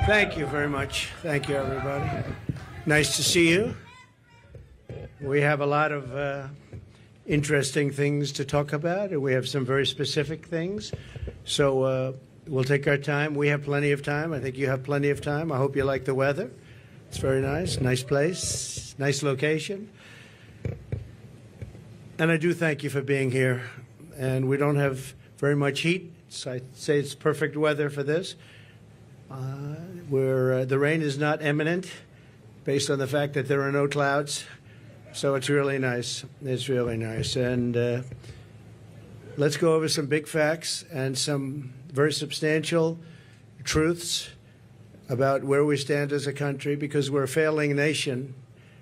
Thank you very much. Thank you, everybody. Nice to see you. We have a lot of interesting things to talk about, and we have some very specific things. So we'll take our time. We have plenty of time. I think you have plenty of time. I hope you like the weather. It's very nice. Nice place. Nice location. And I do thank you for being here. And we don't have very much heat. So I'd say it's perfect weather for this. The rain is not imminent based on the fact that there are no clouds. So it's really nice. It's really nice. And let's go over some big facts and some very substantial truths about where we stand as a country, because we're a failing nation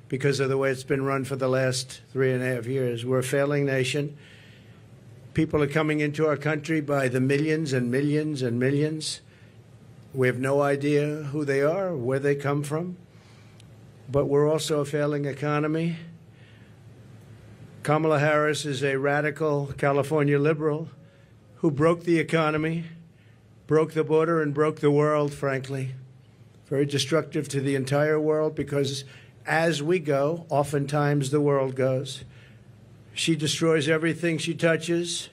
because of the way it's been run for the last 3.5 years. We're a failing nation. People are coming into our country by the millions and millions and millions. We have no idea who they are, where they come from. But we're also a failing economy. Kamala Harris is a radical California liberal who broke the economy, broke the border, and broke the world, frankly. Very destructive to the entire world, because as we go, oftentimes the world goes. She destroys everything she touches.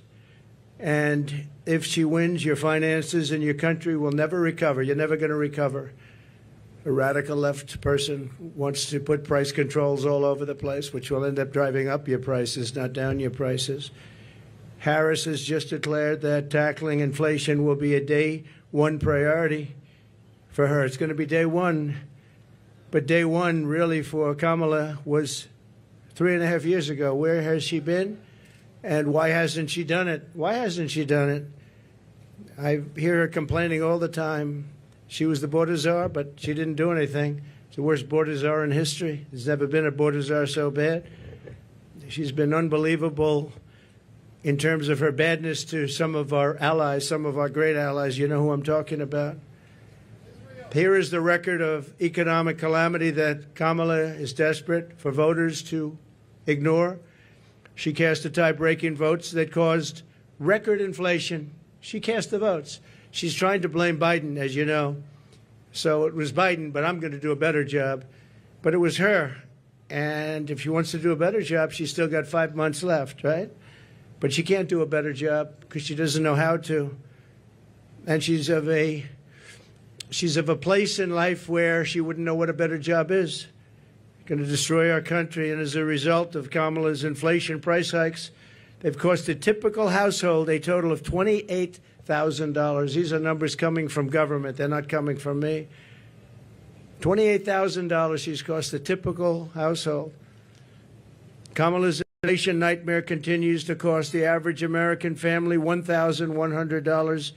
And if she wins, your finances and your country will never recover. You're never going to recover. A radical left person wants to put price controls all over the place, which will end up driving up your prices, not down your prices. Harris has just declared that tackling inflation will be a day one priority for her. It's going to be day one. But day one, really, for Kamala was 3.5 years ago. Where has she been? And why hasn't she done it? Why hasn't she done it? I hear her complaining all the time. She was the border czar, but she didn't do anything. It's the worst border czar in history. There's never been a border czar so bad. She's been unbelievable in terms of her badness to some of our allies, some of our great allies. You know who I'm talking about. Here is the record of economic calamity that Kamala is desperate for voters to ignore. She cast the tie-breaking votes that caused record inflation. She cast the votes. She's trying to blame Biden, as you know. So it was Biden, but I'm going to do a better job. But it was her. And if she wants to do a better job, she's still got 5 months left, right? But she can't do a better job because she doesn't know how to. And she's of a place in life where she wouldn't know what a better job is. Going to destroy our country. And as a result of Kamala's inflation price hikes, they've cost a typical household a total of $28,000. These are numbers coming from government. They're not coming from me. $28,000 she's cost a typical household. Kamala's inflation nightmare continues to cost the average American family $1,100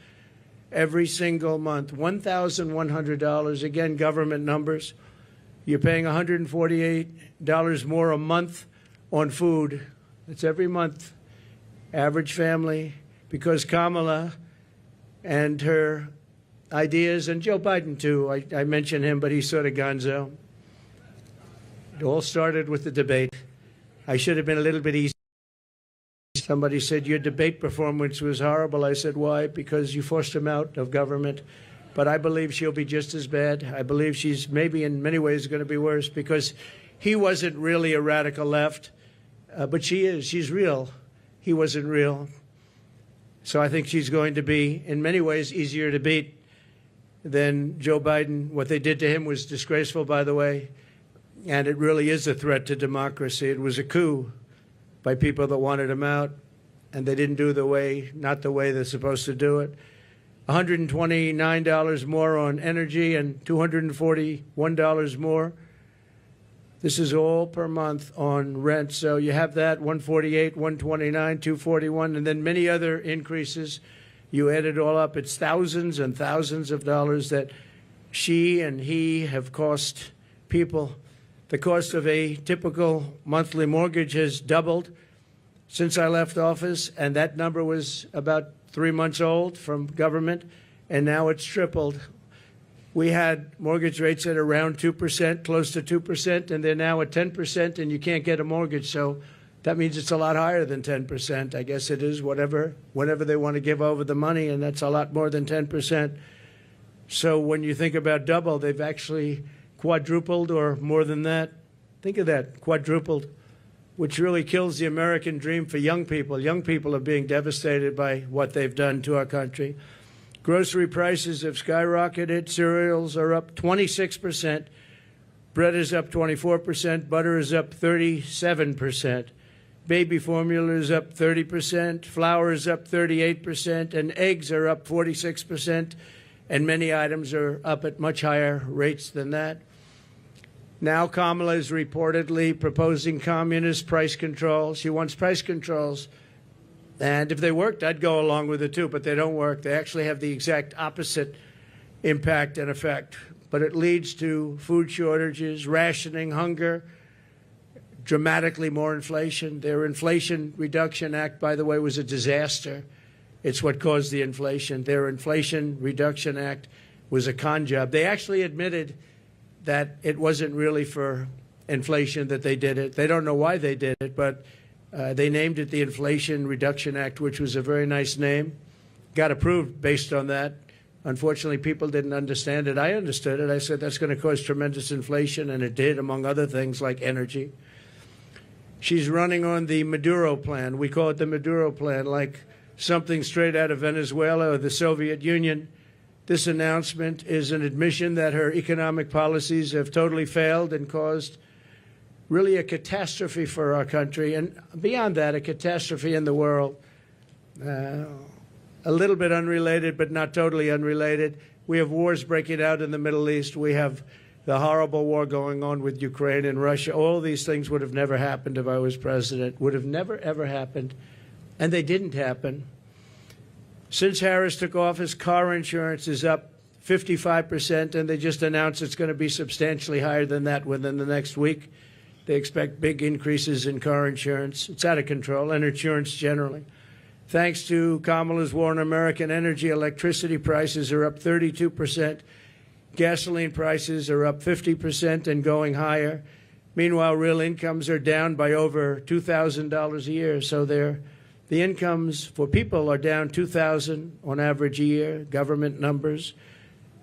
every single month. $1,100. Again, government numbers. You're paying $148 more a month on food. That's every month. Average family. Because Kamala and her ideas, and Joe Biden too, I mention him, but he's sort of gonzo. It all started with the debate. I should have been a little bit easy. Somebody said, your debate performance was horrible. I said, why? Because you forced him out of government. But I believe she'll be just as bad. I believe she's maybe in many ways going to be worse, because he wasn't really a radical left, but she is. She's real. He wasn't real. So I think she's going to be, in many ways, easier to beat than Joe Biden. What they did to him was disgraceful, by the way, and it really is a threat to democracy. It was a coup by people that wanted him out, and they didn't do not the way they're supposed to do it. $129 more on energy and $241 more. This is all per month on rent. So you have that, $148, $129, $241, and then many other increases. You add it all up, it's thousands and thousands of dollars that she and he have cost people. The cost of a typical monthly mortgage has doubled since I left office, and that number was about 3 months old from government, and now it's tripled. We had mortgage rates at around 2%, close to 2%, and they're now at 10%, and you can't get a mortgage. So that means it's a lot higher than 10%. I guess it is whenever they want to give over the money, and that's a lot more than 10%. So when you think about double, they've actually quadrupled or more than that. Think of that, quadrupled, which really kills the American dream for young people. Young people are being devastated by what they've done to our country. Grocery prices have skyrocketed. Cereals are up 26%. Bread is up 24%. Butter is up 37%. Baby formula is up 30%. Flour is up 38%. And eggs are up 46%. And many items are up at much higher rates than that. Now Kamala is reportedly proposing communist price controls. She wants price controls. And if they worked, I'd go along with it too, but they don't work. They actually have the exact opposite impact and effect. But it leads to food shortages, rationing, hunger, dramatically more inflation. Their Inflation Reduction Act, by the way, was a disaster. It's what caused the inflation. Their Inflation Reduction Act was a con job. They actually admitted that it wasn't really for inflation that they did it. They don't know why they did it, but they named it the Inflation Reduction Act, which was a very nice name. Got approved based on that. Unfortunately, people didn't understand it. I understood it. I said that's going to cause tremendous inflation, and it did, among other things like energy. She's running on the Maduro plan. We call it the Maduro plan, like something straight out of Venezuela or the Soviet Union. This announcement is an admission that her economic policies have totally failed and caused really a catastrophe for our country, and beyond that, a catastrophe in the world. A little bit unrelated, but not totally unrelated. We have wars breaking out in the Middle East. We have the horrible war going on with Ukraine and Russia. All these things would have never happened if I was president, would have never, ever happened, and they didn't happen. Since Harris took office, car insurance is up 55%, and they just announced it's going to be substantially higher than that within the next week. They expect big increases in car insurance. It's out of control, and insurance generally. Thanks to Kamala's war on American energy, electricity prices are up 32%. Gasoline prices are up 50% and going higher. Meanwhile, real incomes are down by over $2,000 a year. So the incomes for people are down $2,000 on average a year, government numbers.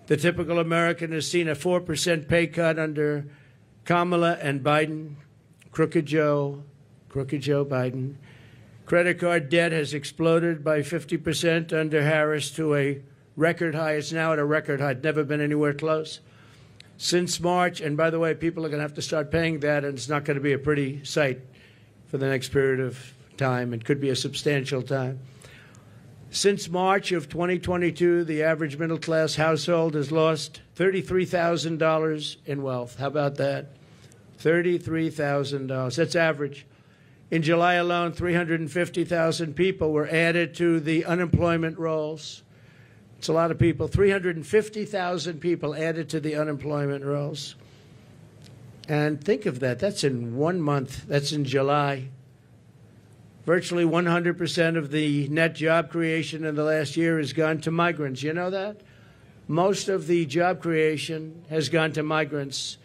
The typical American has seen a 4% pay cut under Kamala and Biden. Crooked Joe Biden. Credit card debt has exploded by 50% under Harris to a record high. It's now at a record high. It's never been anywhere close. Since March, and by the way, people are going to have to start paying that, and it's not going to be a pretty sight for the next period of time. It could be a substantial time. Since March of 2022, the average middle-class household has lost $33,000 in wealth. How about that? $33,000. That's average. In July alone, 350,000 people were added to the unemployment rolls. It's a lot of people. 350,000 people added to the unemployment rolls. And think of that. That's in 1 month. That's in July. Virtually 100% of the net job creation in the last year has gone to migrants. You know that? Most of the job creation has gone to migrants.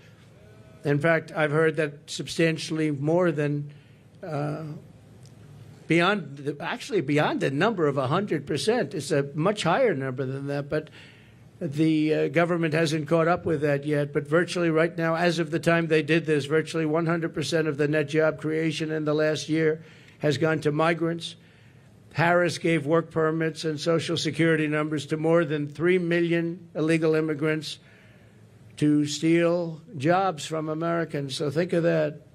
In fact, I've heard that substantially more than beyond the number of 100%. It's a much higher number than that, but the government hasn't caught up with that yet. But virtually right now, as of the time they did this, virtually 100% of the net job creation in the last year has gone to migrants. Harris gave work permits and Social Security numbers to more than 3 million illegal immigrants to steal jobs from Americans. So think of that.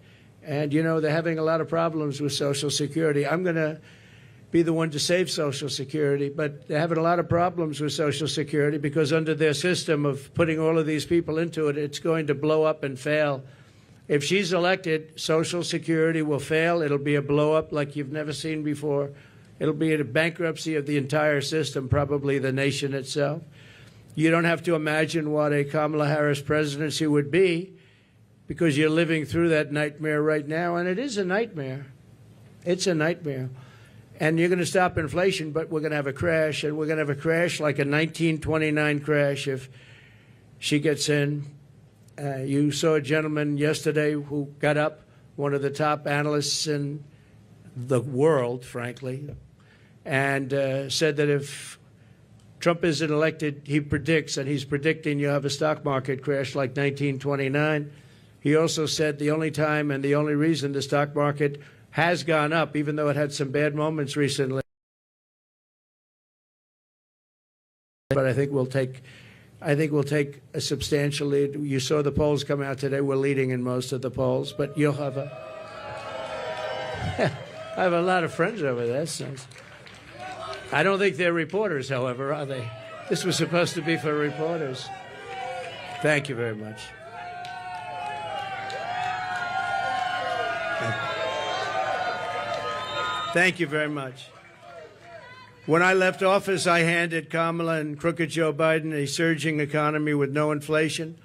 And, you know, they're having a lot of problems with Social Security. I'm going to be the one to save Social Security, but they're having a lot of problems with Social Security because under their system of putting all of these people into it, it's going to blow up and fail. If she's elected, Social Security will fail. It'll be a blow-up like you've never seen before. It'll be a bankruptcy of the entire system, probably the nation itself. You don't have to imagine what a Kamala Harris presidency would be because you're living through that nightmare right now, and it is a nightmare. It's a nightmare. And you're going to stop inflation, but we're going to have a crash, and we're going to have a crash like a 1929 crash if she gets in. You saw a gentleman yesterday who got up, one of the top analysts in the world, frankly, and said that if Trump isn't elected, he predicts, and he's predicting you have a stock market crash like 1929. He also said the only time and the only reason the stock market has gone up, even though it had some bad moments recently, but I think we'll take a substantial lead. You saw the polls come out today. We're leading in most of the polls, but you'll have a I have a lot of friends over there. That's nice. I don't think they're reporters, however, are they? This was supposed to be for reporters. Thank you very much. Thank you very much. When I left office, I handed Kamala and crooked Joe Biden a surging economy with no inflation.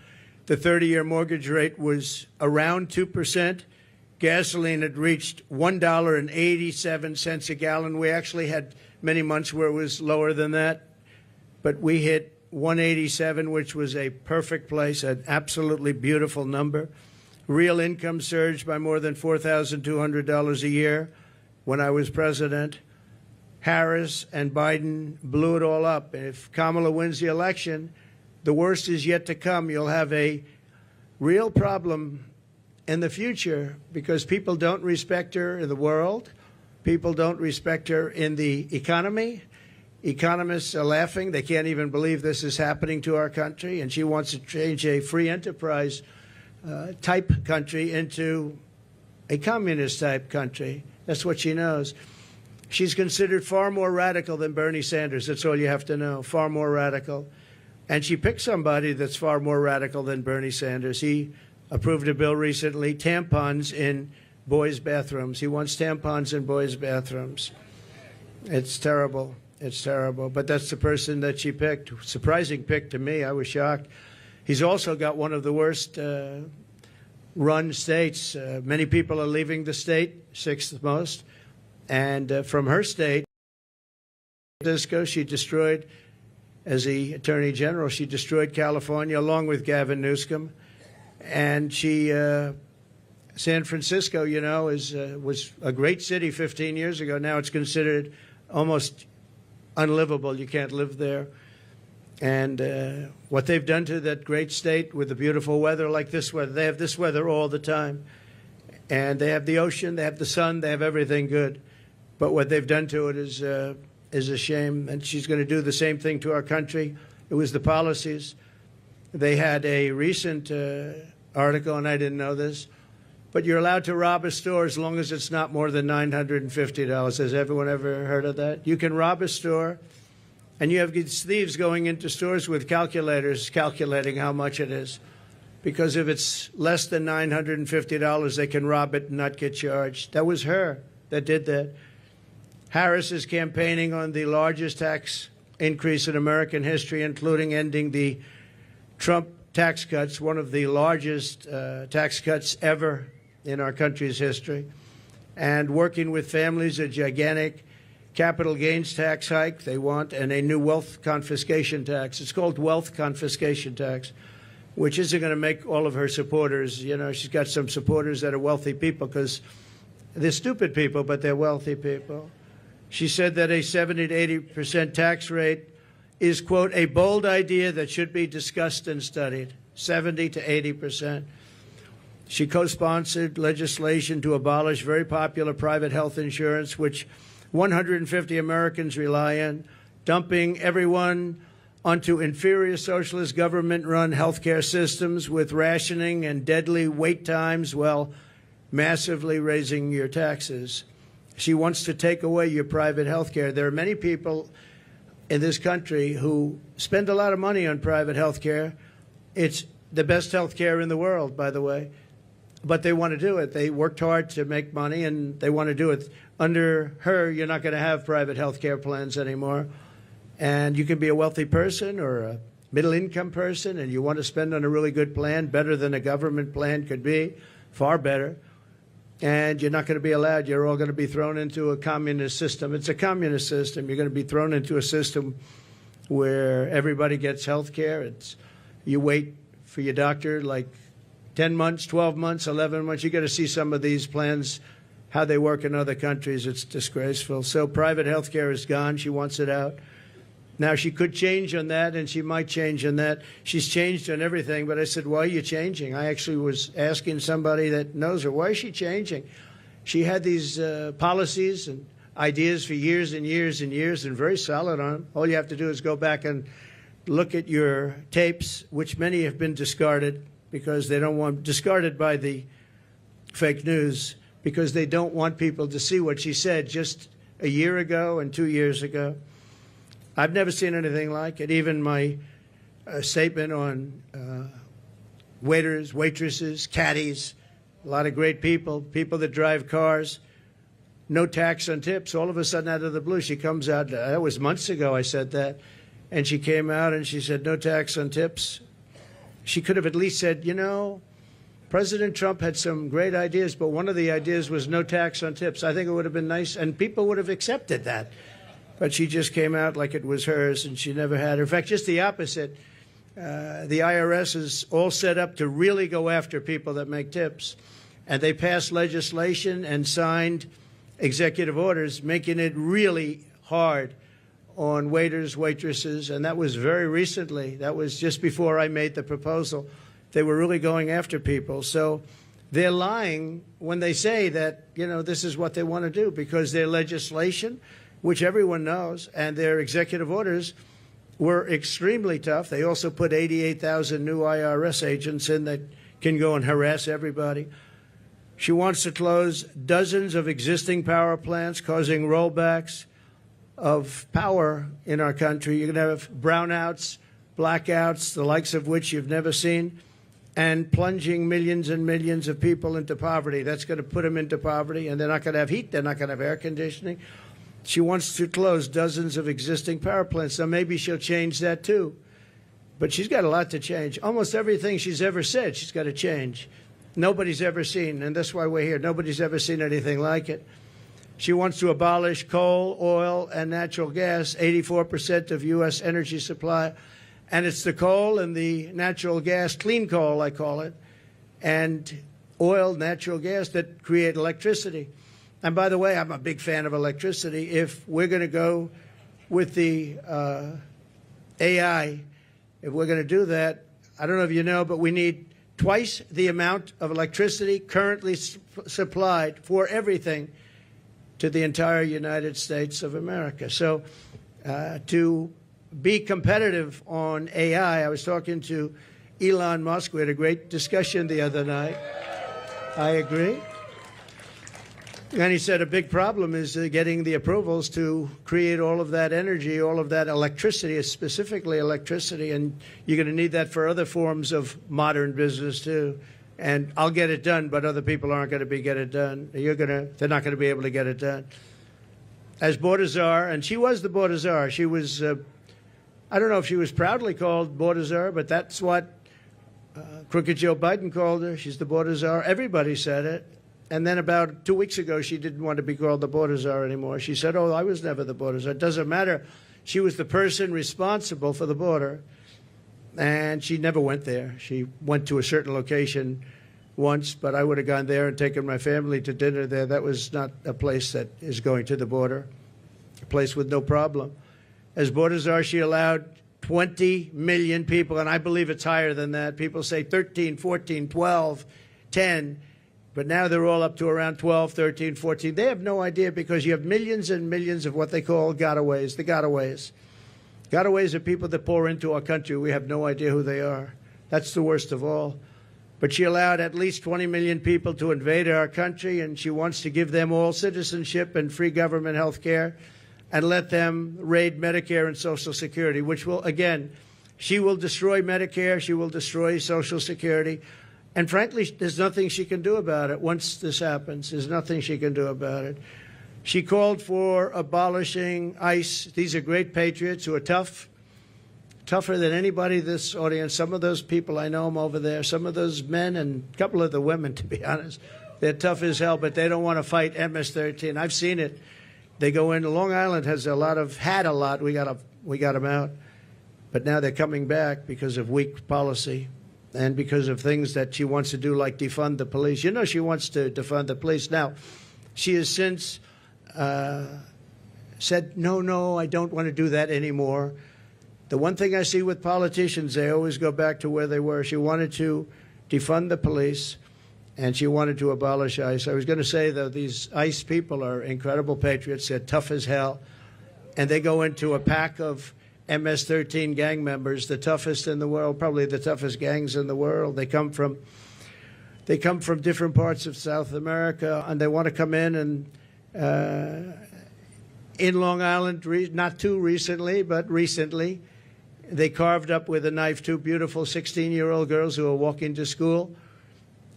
The 30-year mortgage rate was around 2%. Gasoline had reached $1.87 a gallon. We actually had many months where it was lower than that, but we hit 187, which was a perfect place, an absolutely beautiful number. Real income surged by more than $4,200 a year when I was president. Harris and Biden blew it all up. And if Kamala wins the election, the worst is yet to come. You'll have a real problem in the future because people don't respect her in the world. People don't respect her in the economy. Economists are laughing. They can't even believe this is happening to our country. And she wants to change a free enterprise type country into a communist type country. That's what she knows. She's considered far more radical than Bernie Sanders. That's all you have to know, far more radical. And she picked somebody that's far more radical than Bernie Sanders. He approved a bill recently, tampons in boys' bathrooms. He wants tampons in boys' bathrooms. It's terrible. It's terrible. But that's the person that she picked. Surprising pick to me. I was shocked. He's also got one of the worst run states. Many people are leaving the state, sixth most. And from her state, she destroyed, as the Attorney General, she destroyed California along with Gavin Newsom. And she, San Francisco, you know, was a great city 15 years ago. Now it's considered almost unlivable. You can't live there. And what they've done to that great state with the beautiful weather like this weather, they have this weather all the time. And they have the ocean, they have the sun, they have everything good. But what they've done to it is a shame. And she's going to do the same thing to our country. It was the policies. They had a recent article, and I didn't know this, but you're allowed to rob a store as long as it's not more than $950. Has everyone ever heard of that? You can rob a store, and you have these thieves going into stores with calculators calculating how much it is. Because if it's less than $950, they can rob it and not get charged. That was her that did that. Harris is campaigning on the largest tax increase in American history, including ending the Trump tax cuts, one of the largest tax cuts ever in our country's history, and working with families, a gigantic capital gains tax hike they want, and a new wealth confiscation tax. It's called wealth confiscation tax, which isn't going to make all of her supporters, you know, she's got some supporters that are wealthy people because they're stupid people, but they're wealthy people. She said that a 70 to 80% tax rate is, quote, a bold idea that should be discussed and studied, 70 to 80%. She co-sponsored legislation to abolish very popular private health insurance, which 150 Americans rely on, dumping everyone onto inferior socialist government-run healthcare systems with rationing and deadly wait times while massively raising your taxes. She wants to take away your private health care. There are many people in this country who spend a lot of money on private health care. It's the best health care in the world, by the way. But they want to do it. They worked hard to make money, and they want to do it. Under her, you're not going to have private health care plans anymore. And you can be a wealthy person or a middle-income person, and you want to spend on a really good plan, better than a government plan could be, far better. And you're not going to be allowed. You're all going to be thrown into a communist system. It's a communist system. You're going to be thrown into a system where everybody gets health care. You wait for your doctor like 10 months, 12 months, 11 months. You got to see some of these plans, how they work in other countries. It's disgraceful. So private health care is gone. She wants it out. Now, she could change on that, and she might change on that. She's changed on everything, but I said, why are you changing? I actually was asking somebody that knows her, why is she changing? She had these policies and ideas for years and years and years, and very solid on them. All you have to do is go back and look at your tapes, which many have been discarded because they don't want, discarded by the fake news, because they don't want people to see what she said just a year ago and 2 years ago. I've never seen anything like it. Even my statement on waiters, waitresses, caddies, a lot of great people, people that drive cars, no tax on tips. All of a sudden, out of the blue, she comes out. That was months ago I said that. And she came out and she said, no tax on tips. She could have at least said, you know, President Trump had some great ideas, but one of the ideas was no tax on tips. I think it would have been nice, and people would have accepted that. But she just came out like it was hers, and she never had her. In fact, just the opposite. The IRS is all set up to really go after people that make tips. And they passed legislation and signed executive orders making it really hard on waiters, waitresses, and that was very recently. That was just before I made the proposal. They were really going after people. So they're lying when they say that, you know, this is what they want to do, because their legislation, which everyone knows, and their executive orders were extremely tough. They also put 88,000 new IRS agents in that can go and harass everybody. She wants to close dozens of existing power plants, causing rollbacks of power in our country. You're going to have brownouts, blackouts, the likes of which you've never seen, and plunging millions and millions of people into poverty. That's going to put them into poverty, and they're not going to have heat. They're not going to have air conditioning. She wants to close dozens of existing power plants. So maybe she'll change that too. But she's got a lot to change. Almost everything she's ever said, she's got to change. Nobody's ever seen, and that's why we're here. Nobody's ever seen anything like it. She wants to abolish coal, oil, and natural gas, 84% of U.S. energy supply. And it's the coal and the natural gas, clean coal, I call it, and oil, natural gas that create electricity. And by the way, I'm a big fan of electricity. If we're going to go with the AI, if we're going to do that, I don't know if you know, but we need twice the amount of electricity currently supplied for everything to the entire United States of America. So to be competitive on AI, I was talking to Elon Musk. We had a great discussion the other night. I agree. And he said a big problem is getting the approvals to create all of that energy, all of that electricity, specifically electricity, and you're going to need that for other forms of modern business too. And I'll get it done, but other people aren't going to get it done. They're not going to be able to get it done. As border czar, and she was the border czar. She was, I don't know if she was proudly called border czar, but that's what Crooked Joe Biden called her. She's the border czar. Everybody said it. And then about 2 weeks ago, she didn't want to be called the border czar anymore. She said, oh, I was never the border czar. It doesn't matter. She was the person responsible for the border, and she never went there. She went to a certain location once, but I would have gone there and taken my family to dinner there. That was not a place that is going to the border, a place with no problem. As border czar, she allowed 20 million people, and I believe it's higher than that. People say 13, 14, 12, 10. But now they're all up to around 12, 13, 14. They have no idea, because you have millions and millions of what they call gotaways, the gotaways. Gotaways are people that pour into our country. We have no idea who they are. That's the worst of all. But she allowed at least 20 million people to invade our country, and she wants to give them all citizenship and free government health care and let them raid Medicare and Social Security, which will, again, she will destroy Medicare. She will destroy Social Security. And frankly, there's nothing she can do about it once this happens. There's nothing she can do about it. She called for abolishing ICE. These are great patriots who are tough, tougher than anybody in this audience. Some of those people, I know them over there. Some of those men and a couple of the women, to be honest, they're tough as hell, but they don't want to fight MS-13. I've seen it. They go in. Long Island has had a lot. We got them out. But now they're coming back because of weak policy. And because of things that she wants to do, like defund the police. You know, she wants to defund the police. Now, she has since said, no, I don't want to do that anymore. The one thing I see with politicians, they always go back to where they were. She wanted to defund the police, and she wanted to abolish ICE. I was going to say, though, these ICE people are incredible patriots. They're tough as hell, and they go into a pack of MS-13 gang members, the toughest in the world, probably the toughest gangs in the world. They come from different parts of South America, and they want to come in and in Long Island, not too recently, but recently, they carved up with a knife two beautiful 16-year-old girls who were walking to school.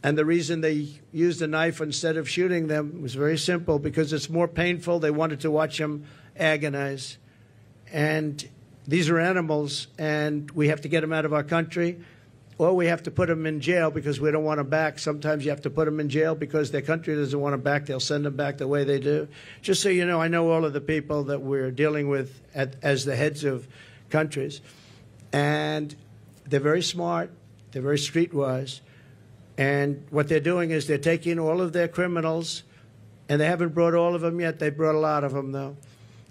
And the reason they used a knife instead of shooting them was very simple, because it's more painful. They wanted to watch them agonize. And these are animals, and we have to get them out of our country, or we have to put them in jail because we don't want them back. Sometimes you have to put them in jail because their country doesn't want them back. They'll send them back the way they do. Just so you know, I know all of the people that we're dealing with as the heads of countries. And they're very smart. They're very streetwise. And what they're doing is they're taking all of their criminals, and they haven't brought all of them yet. They brought a lot of them, though.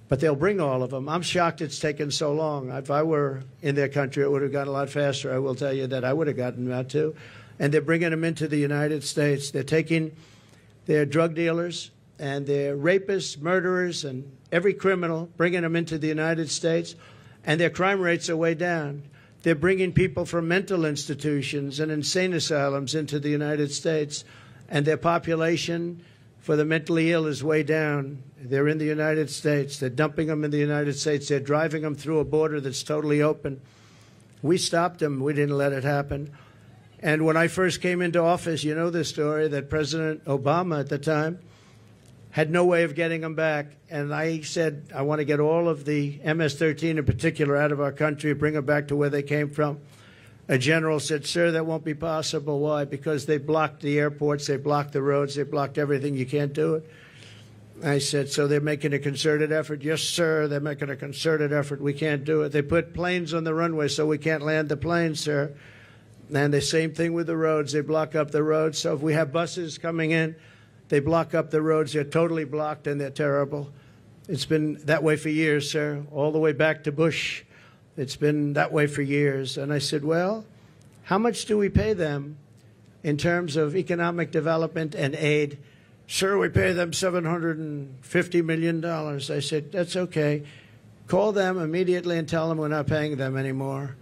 But they'll bring all of them. I'm shocked it's taken so long. If I were in their country, it would have gone a lot faster. I will tell you that I would have gotten that, too. And they're bringing them into the United States. They're taking their drug dealers and their rapists, murderers, and every criminal, bringing them into the United States. And their crime rates are way down. They're bringing people from mental institutions and insane asylums into the United States, and their population for the mentally ill is way down. They're in the United States. They're dumping them in the United States. They're driving them through a border that's totally open. We stopped them. We didn't let it happen. And when I first came into office, you know the story, that President Obama at the time had no way of getting them back. And I said, I want to get all of the MS-13 in particular out of our country, bring them back to where they came from. A general said, sir, that won't be possible. Why? Because they blocked the airports, they blocked the roads, they blocked everything. You can't do it. I said, so they're making a concerted effort? Yes, sir, they're making a concerted effort. We can't do it. They put planes on the runway so we can't land the planes, sir. And the same thing with the roads. They block up the roads. So if we have buses coming in, they block up the roads. They're totally blocked, and they're terrible. It's been that way for years, sir, all the way back to Bush. It's been that way for years. And I said, well, how much do we pay them in terms of economic development and aid? Sir, we pay them $750 million. I said, that's okay. Call them immediately and tell them we're not paying them anymore.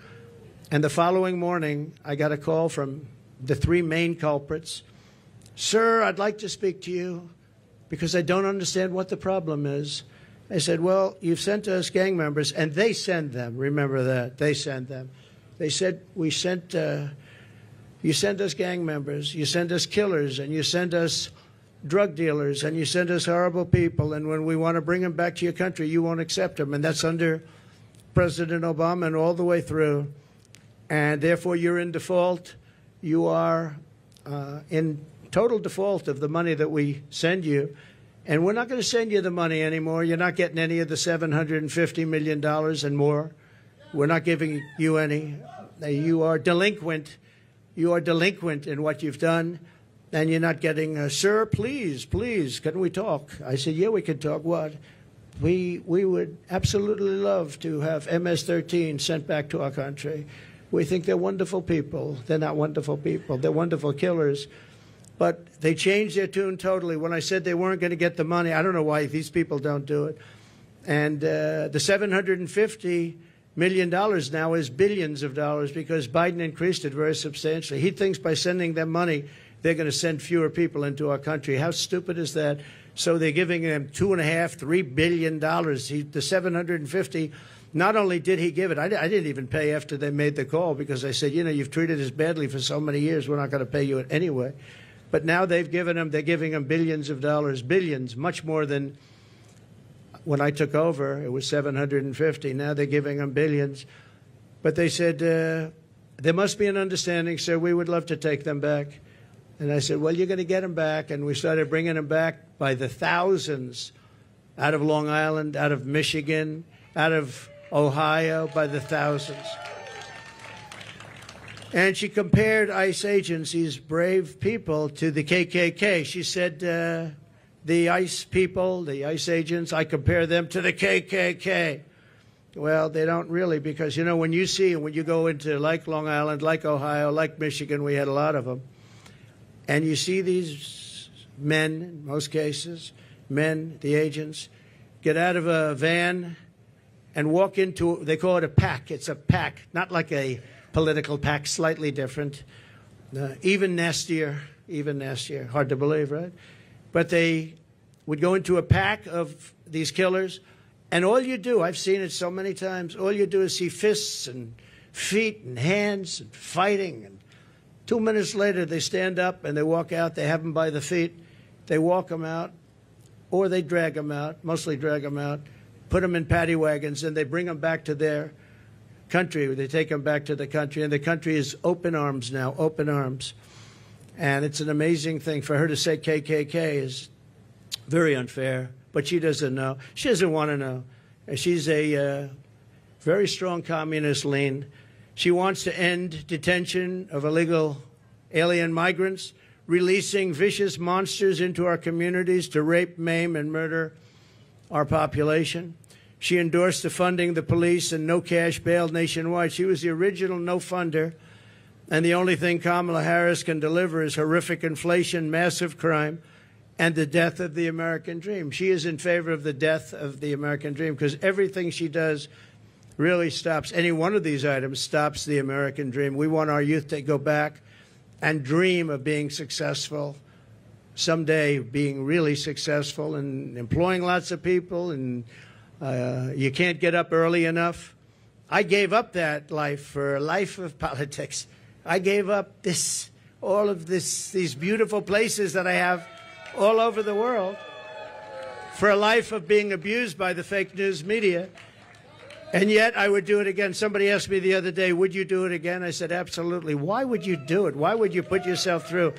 And the following morning, I got a call from the three main culprits. Sir, I'd like to speak to you because I don't understand what the problem is. I said, well, you've sent us gang members, and they send them. Remember that. They send them. They said, you send us gang members, you send us killers, and you send us drug dealers, and you send us horrible people, and when we want to bring them back to your country, you won't accept them. And that's under President Obama and all the way through. And therefore, you're in default. You are in total default of the money that we send you. And we're not going to send you the money anymore. You're not getting any of the $750 million and more. We're not giving you any. You are delinquent. You are delinquent in what you've done. And you're not getting, sir, please, can we talk? I said, yeah, we can talk. What? We would absolutely love to have MS-13 sent back to our country. We think they're wonderful people. They're not wonderful people. They're wonderful killers. But they changed their tune totally. When I said they weren't going to get the money, I don't know why these people don't do it. And the $750 million now is billions of dollars because Biden increased it very substantially. He thinks by sending them money, they're going to send fewer people into our country. How stupid is that? So they're giving them $2.5–3 billion. The 750. Not only did he give it, I didn't even pay after they made the call because I said, you know, you've treated us badly for so many years. We're not going to pay you it anyway. But now they're giving them billions of dollars, billions, much more than when I took over. It was 750. Now they're giving them billions. But they said, there must be an understanding, sir. We would love to take them back. And I said, well, you're going to get them back. And we started bringing them back by the thousands out of Long Island, out of Michigan, out of Ohio, by the thousands. And she compared ICE agents, these brave people, to the KKK. She said, the ICE people, the ICE agents, I compare them to the KKK. Well, they don't really, because, you know, when you go into like Long Island, like Ohio, like Michigan, we had a lot of them, and you see these men, in most cases, men, the agents, get out of a van and walk into, they call it a pack. It's a pack, not like a political pack, slightly different, even nastier, hard to believe, right? But they would go into a pack of these killers, and all you do, I've seen it so many times, all you do is see fists and feet and hands and fighting. And 2 minutes later, they stand up and they walk out. They have them by the feet. They walk them out, or they drag them out, mostly drag them out, put them in paddy wagons, and they bring them back to their country. They take them back to the country, and the country is open arms now, open arms. And it's an amazing thing. For her to say KKK is very unfair, but she doesn't know. She doesn't want to know. She's a very strong communist lean. She wants to end detention of illegal alien migrants, releasing vicious monsters into our communities to rape, maim, and murder our population. She endorsed the funding the police and no cash bail nationwide. She was the original no-funder, and the only thing Kamala Harris can deliver is horrific inflation, massive crime, and the death of the American dream. She is in favor of the death of the American dream, because everything she does really stops, any one of these items stops the American dream. We want our youth to go back and dream of being successful, someday being really successful and employing lots of people, and you can't get up early enough. I gave up that life for a life of politics. I gave up all of these beautiful places that I have all over the world for a life of being abused by the fake news media. And yet I would do it again. Somebody asked me the other day, would you do it again? I said, absolutely. Why would you do it? Why would you put yourself through?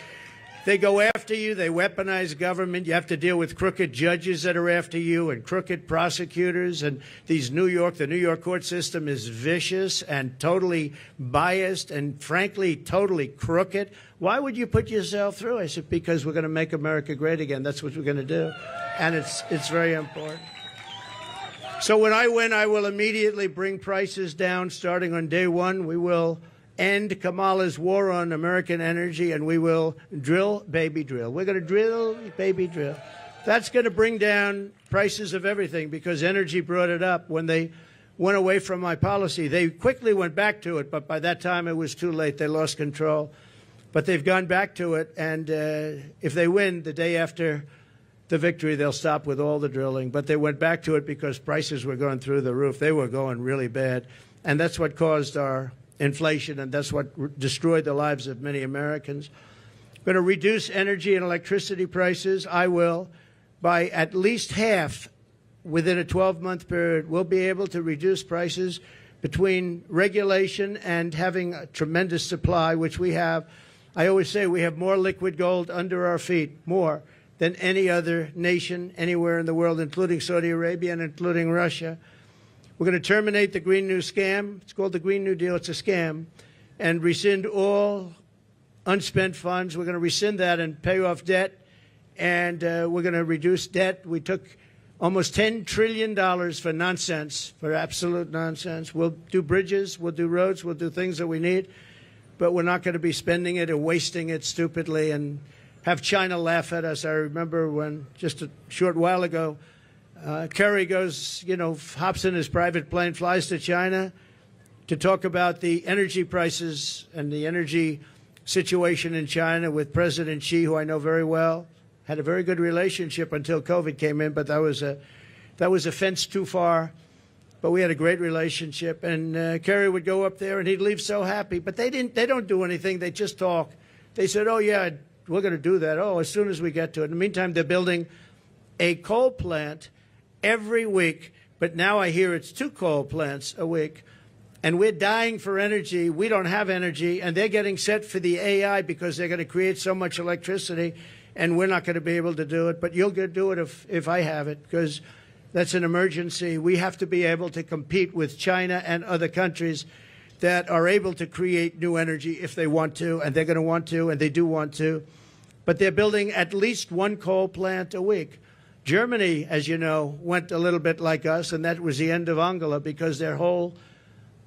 They go after you. They weaponize government. You have to deal with crooked judges that are after you and crooked prosecutors. And the New York court system is vicious and totally biased and, frankly, totally crooked. Why would you put yourself through? I said, because we're going to make America great again. That's what we're going to do. And it's very important. So when I win, I will immediately bring prices down. Starting on day one, we will end Kamala's war on American energy, and we will drill, baby, drill. We're going to drill, baby, drill. That's going to bring down prices of everything, because energy brought it up. When they went away from my policy, they quickly went back to it, but by that time it was too late. They lost control. But they've gone back to it, and if they win the day after the victory, they'll stop with all the drilling. But they went back to it because prices were going through the roof. They were going really bad, and that's what caused our inflation, and that's what destroyed the lives of many Americans. I'm going to reduce energy and electricity prices. I will, by at least half within a 12-month period. We'll be able to reduce prices between regulation and having a tremendous supply, which we have. I always say we have more liquid gold under our feet, more than any other nation anywhere in the world, including Saudi Arabia and including Russia. We're going to terminate the Green New Scam. It's called the Green New Deal. It's a scam. And rescind all unspent funds. We're going to rescind that and pay off debt. And we're going to reduce debt. We took almost $10 trillion for nonsense, for absolute nonsense. We'll do bridges. We'll do roads. We'll do things that we need. But we're not going to be spending it or wasting it stupidly and have China laugh at us. I remember when, just a short while ago, Kerry goes, hops in his private plane, flies to China to talk about the energy prices and the energy situation in China with President Xi, who I know very well. Had a very good relationship until COVID came in, but that was a fence too far. But we had a great relationship, and Kerry would go up there, and he'd leave so happy. But they don't do anything. They just talk. They said, "Oh yeah, we're going to do that. Oh, as soon as we get to it." In the meantime, they're building a coal plant every week. But now I hear it's 2 coal plants a week, and we're dying for energy. We don't have energy, and they're getting set for the AI because they're going to create so much electricity, and we're not going to be able to do it. But you'll get do it if I have it, because that's an emergency. We have to be able to compete with China and other countries that are able to create new energy if they want to, and they're going to want to, and they do want to. But they're building at least 1 coal plant a week. Germany, as you know, went a little bit like us, and that was the end of Angela because their whole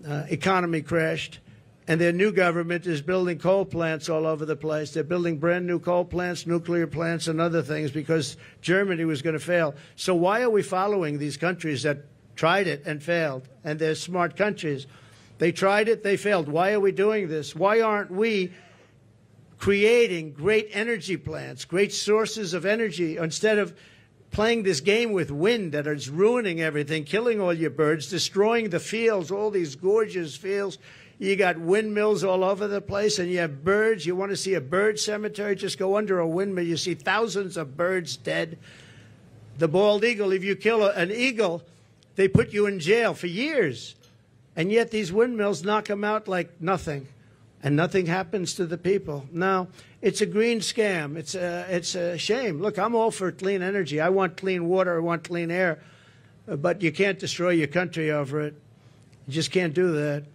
economy crashed. And their new government is building coal plants all over the place. They're building brand new coal plants, nuclear plants, and other things because Germany was going to fail. So why are we following these countries that tried it and failed? And they're smart countries. They tried it, they failed. Why are we doing this? Why aren't we creating great energy plants, great sources of energy, instead of playing this game with wind that is ruining everything, killing all your birds, destroying the fields, all these gorgeous fields? You got windmills all over the place, and you have birds. You want to see a bird cemetery? Just go under a windmill. You see thousands of birds dead. The bald eagle, if you kill an eagle, they put you in jail for years. And yet these windmills knock them out like nothing, and nothing happens to the people. Now, it's a green scam. It's a shame. Look, I'm all for clean energy. I want clean water. I want clean air. But you can't destroy your country over it. You just can't do that.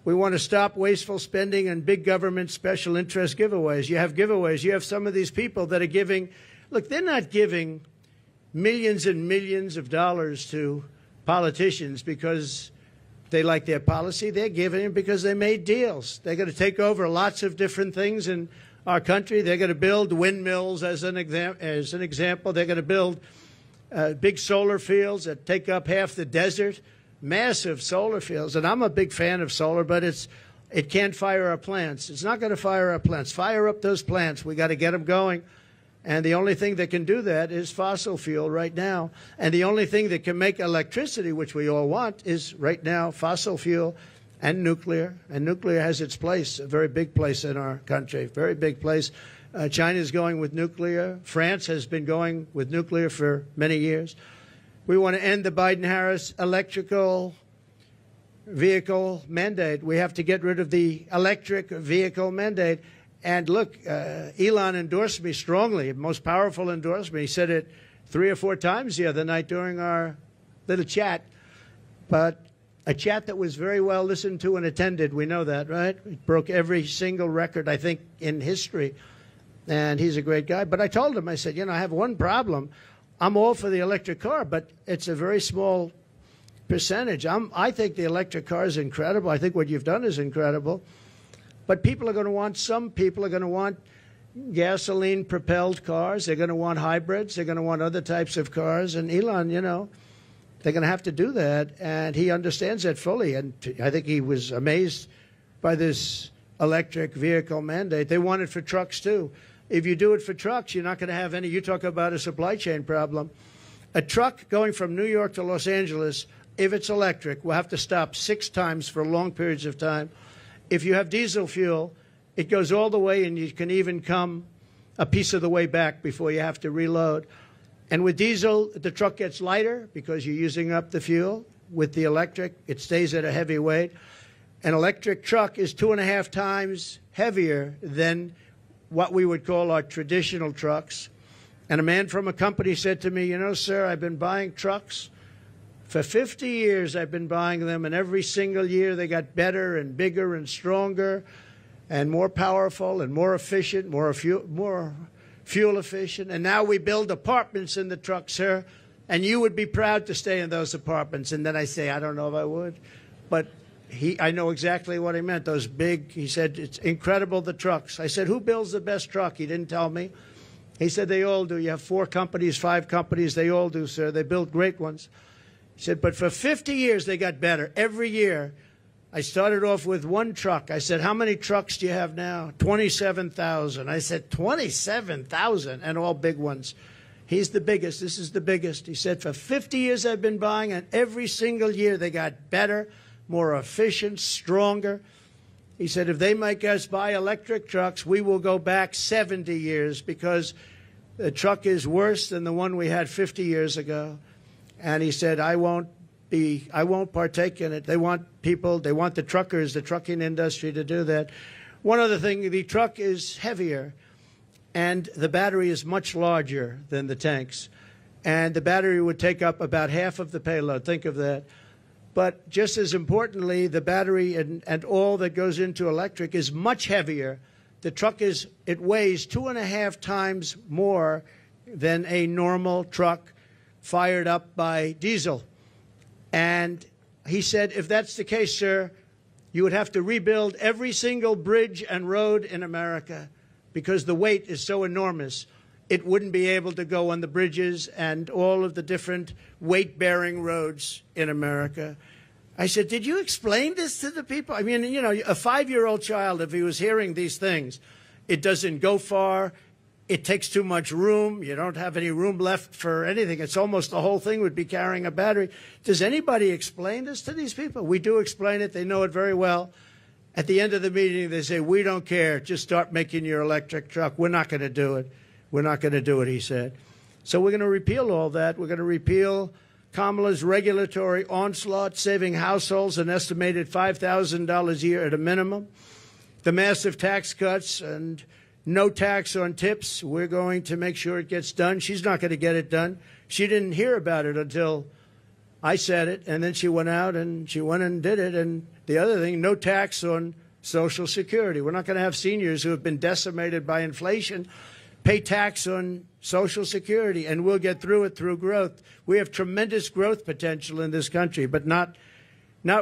We want to stop wasteful spending and big government special interest giveaways. You have giveaways. You have some of these people that are giving. Look, they're not giving millions and millions of dollars to politicians because they like their policy. They're giving it because they made deals. They're going to take over lots of different things in our country. They're going to build windmills as an example. They're going to build big solar fields that take up half the desert. Massive solar fields, and I'm a big fan of solar, but it can't fire our plants. It's not going to fire our plants. Fire up those plants. We got to get them going, and the only thing that can do that is fossil fuel right now. And the only thing that can make electricity, which we all want, is right now fossil fuel and nuclear. And nuclear has its place, a very big place in our country, very big place. China is going with nuclear. France has been going with nuclear for many years. We want to end the Biden-Harris electrical vehicle mandate. We have to get rid of the electric vehicle mandate. And look, Elon endorsed me strongly, most powerful endorsement. He said it 3 or 4 times the other night during our little chat. But a chat that was very well listened to and attended. We know that, right? It broke every single record, I think, in history. And he's a great guy. But I told him, I said, you know, I have one problem. I'm all for the electric car, but it's a very small percentage. I think the electric car is incredible. I think what you've done is incredible. But people are going to want, some people are going to want gasoline-propelled cars. They're going to want hybrids. They're going to want other types of cars. And Elon, you know, they're going to have to do that. And he understands that fully. And I think he was amazed by this electric vehicle mandate. They want it for trucks, too. If you do it for trucks, you're not going to have any. You talk about a supply chain problem. A truck going from New York to Los Angeles, if it's electric, will have to stop 6 times for long periods of time. If you have diesel fuel, it goes all the way, and you can even come a piece of the way back before you have to reload. And with diesel, the truck gets lighter because you're using up the fuel. With the electric, it stays at a heavy weight. An electric truck is 2.5 times heavier than what we would call our traditional trucks. And a man from a company said to me, you know, sir, I've been buying trucks. For 50 years, I've been buying them, and every single year they got better and bigger and stronger and more powerful and more efficient, more fuel efficient. And now we build apartments in the truck, sir, and you would be proud to stay in those apartments. And then I say, I don't know if I would. But I know exactly what he meant. Those big, he said, it's incredible, the trucks. I said, who builds the best truck? He didn't tell me. He said, they all do. You have 4 companies, 5 companies. They all do, sir. They build great ones. He said, but for 50 years, they got better. Every year, I started off with 1 truck. I said, how many trucks do you have now? 27,000. I said, 27,000, and all big ones. He's the biggest. This is the biggest. He said, for 50 years, I've been buying, and every single year, they got better, more efficient, stronger. He said, if they make us buy electric trucks, we will go back 70 years because the truck is worse than the one we had 50 years ago. And he said, I won't partake in it. They want the truckers, the trucking industry to do that. One other thing, the truck is heavier and the battery is much larger than the tanks. And the battery would take up about half of the payload. Think of that. But just as importantly, the battery and all that goes into electric is much heavier. The truck it weighs 2.5 times more than a normal truck. fired up by diesel. And he said, if that's the case, sir, you would have to rebuild every single bridge and road in America because the weight is so enormous. It wouldn't be able to go on the bridges and all of the different weight-bearing roads in America. I said, did you explain this to the people? I mean, you know, a 5-year-old child, if he was hearing these things, it doesn't go far. It takes too much room. You don't have any room left for anything. It's almost the whole thing would be carrying a battery. Does anybody explain this to these people? We do explain it. They know it very well. At the end of the meeting, they say, we don't care. Just start making your electric truck. We're not going to do it. We're not going to do it, he said. So we're going to repeal all that. We're going to repeal Kamala's regulatory onslaught, saving households an estimated $5,000 a year at a minimum. The massive tax cuts and no tax on tips. We're going to make sure it gets done. She's not going to get it done. She didn't hear about it until I said it, and then she went out and she went and did it. And the other thing, no tax on Social Security. We're not going to have seniors who have been decimated by inflation pay tax on Social Security, and we'll get through it through growth. We have tremendous growth potential in this country, but not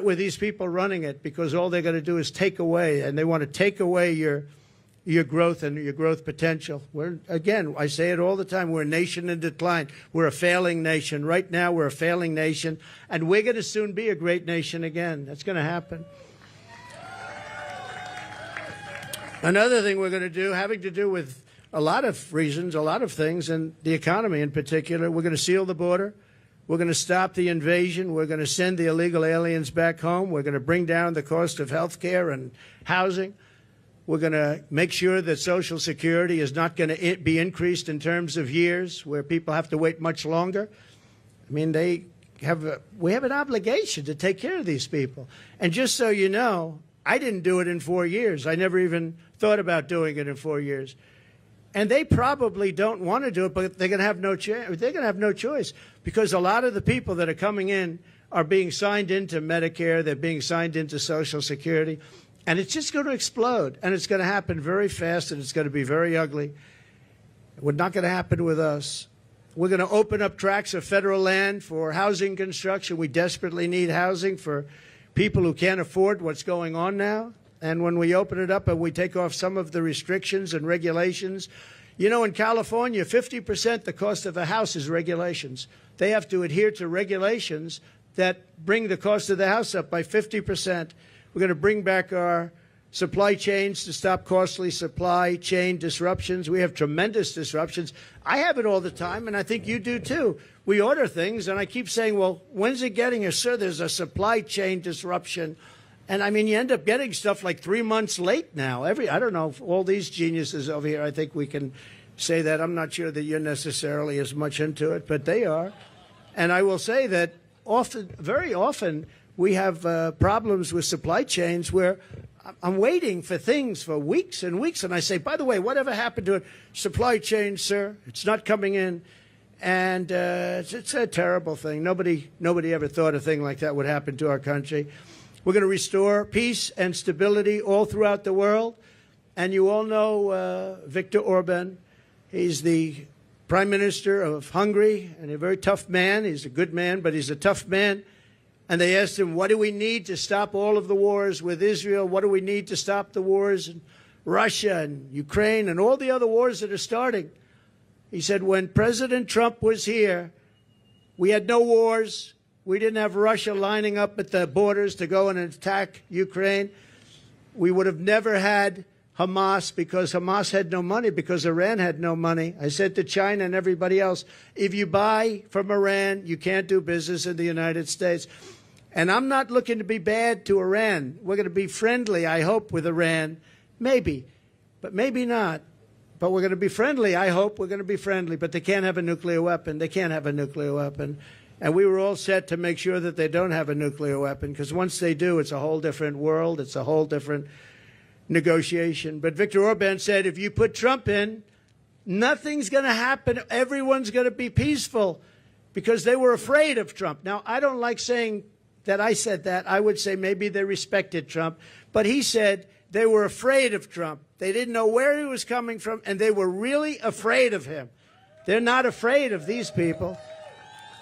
with these people running it, because all they're going to do is take away, and they want to take away your growth and your growth potential. Again, I say it all the time, we're a nation in decline. We're a failing nation. Right now, we're a failing nation, and we're going to soon be a great nation again. That's going to happen. Another thing we're going to do, having to do with a lot of reasons, a lot of things, and the economy in particular, we're going to seal the border. We're going to stop the invasion. We're going to send the illegal aliens back home. We're going to bring down the cost of health care and housing. We're going to make sure that Social Security is not going to be increased in terms of years, where people have to wait much longer. I mean, we have an obligation to take care of these people. And just so you know, I didn't do it in 4 years. I never even thought about doing it in 4 years. And they probably don't want to do it, but they're going to have no chance. They're going to have no choice, because a lot of the people that are coming in are being signed into Medicare. They're being signed into Social Security. And it's just going to explode. And it's going to happen very fast, and it's going to be very ugly. It's not going to happen with us. We're going to open up tracts of federal land for housing construction. We desperately need housing for people who can't afford what's going on now. And when we open it up and we take off some of the restrictions and regulations, you know, in California, 50% the cost of a house is regulations. They have to adhere to regulations that bring the cost of the house up by 50%. We're going to bring back our supply chains to stop costly supply chain disruptions. We have tremendous disruptions. I have it all the time, and I think you do too. We order things, and I keep saying, well, when's it getting here? Sir, there's a supply chain disruption. And, I mean, you end up getting stuff like 3 months late now. I don't know, all these geniuses over here, I think we can say that. I'm not sure that you're necessarily as much into it, but they are. And I will say that very often, we have problems with supply chains where I'm waiting for things for weeks and weeks. And I say, by the way, whatever happened to it? Supply chain, sir, it's not coming in. And it's a terrible thing. Nobody ever thought a thing like that would happen to our country. We're going to restore peace and stability all throughout the world. And you all know Viktor Orban. He's the Prime Minister of Hungary, and a very tough man. He's a good man, but he's a tough man. And they asked him, what do we need to stop all of the wars with Israel? What do we need to stop the wars in Russia and Ukraine and all the other wars that are starting? He said, when President Trump was here, we had no wars. We didn't have Russia lining up at the borders to go and attack Ukraine. We would have never had Hamas, because Hamas had no money, because Iran had no money. I said to China and everybody else, if you buy from Iran, you can't do business in the United States. And I'm not looking to be bad to Iran. We're going to be friendly, I hope, with Iran. Maybe, but maybe not. But we're going to be friendly, I hope. We're going to be friendly, but they can't have a nuclear weapon. They can't have a nuclear weapon. And we were all set to make sure that they don't have a nuclear weapon, because once they do, it's a whole different world. It's a whole different negotiation. But Viktor Orban said, if you put Trump in, nothing's going to happen. Everyone's going to be peaceful, because they were afraid of Trump. Now, I don't like saying that I said that. I would say maybe they respected Trump. But he said they were afraid of Trump. They didn't know where he was coming from, and they were really afraid of him. They're not afraid of these people.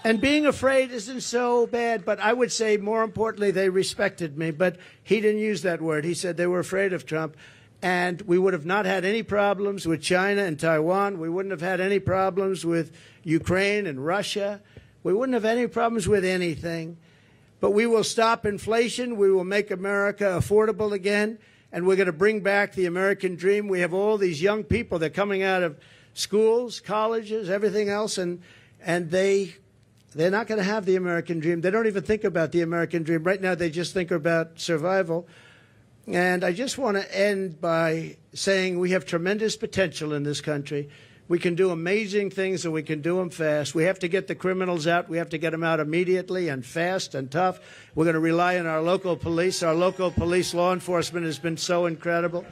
And being afraid isn't so bad, but I would say more importantly, they respected me. But he didn't use that word. He said they were afraid of Trump. And we would have not had any problems with China and Taiwan. We wouldn't have had any problems with Ukraine and Russia. We wouldn't have any problems with anything. But we will stop inflation. We will make America affordable again. And we're going to bring back the American dream. We have all these young people. They're coming out of schools, colleges, everything else. And they're not going to have the American dream. They don't even think about the American dream. Right now, they just think about survival. And I just want to end by saying we have tremendous potential in this country. We can do amazing things, and we can do them fast. We have to get the criminals out. We have to get them out immediately and fast and tough. We're going to rely on our local police. Our local police law enforcement has been so incredible.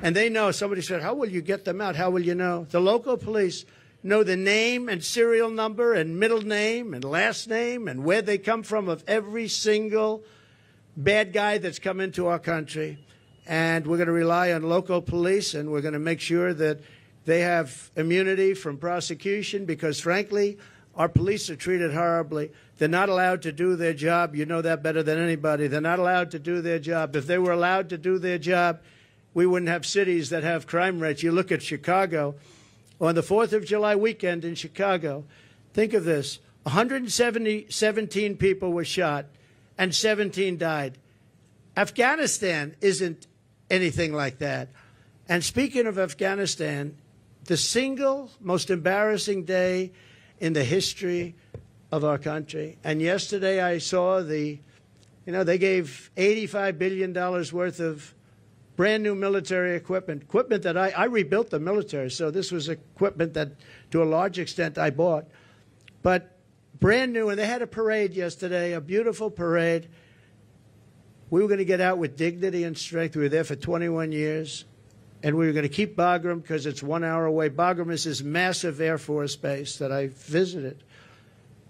And they know. Somebody said, how will you get them out? How will you know? The local police know the name and serial number and middle name and last name and where they come from of every single bad guy that's come into our country. And we're going to rely on local police, and we're going to make sure that they have immunity from prosecution because, frankly, our police are treated horribly. They're not allowed to do their job. You know that better than anybody. They're not allowed to do their job. If they were allowed to do their job, we wouldn't have cities that have crime rates. You look at Chicago. On the 4th of July weekend in Chicago, think of this, 117 people were shot and 17 died. Afghanistan isn't anything like that. And speaking of Afghanistan, the single most embarrassing day in the history of our country. And yesterday I saw they gave $85 billion worth of brand new military equipment that I rebuilt the military. So this was equipment that, to a large extent, I bought. But brand new, and they had a parade yesterday, a beautiful parade. We were going to get out with dignity and strength. We were there for 21 years. And we were going to keep Bagram because it's 1 hour away. Bagram is this massive Air Force base that I visited.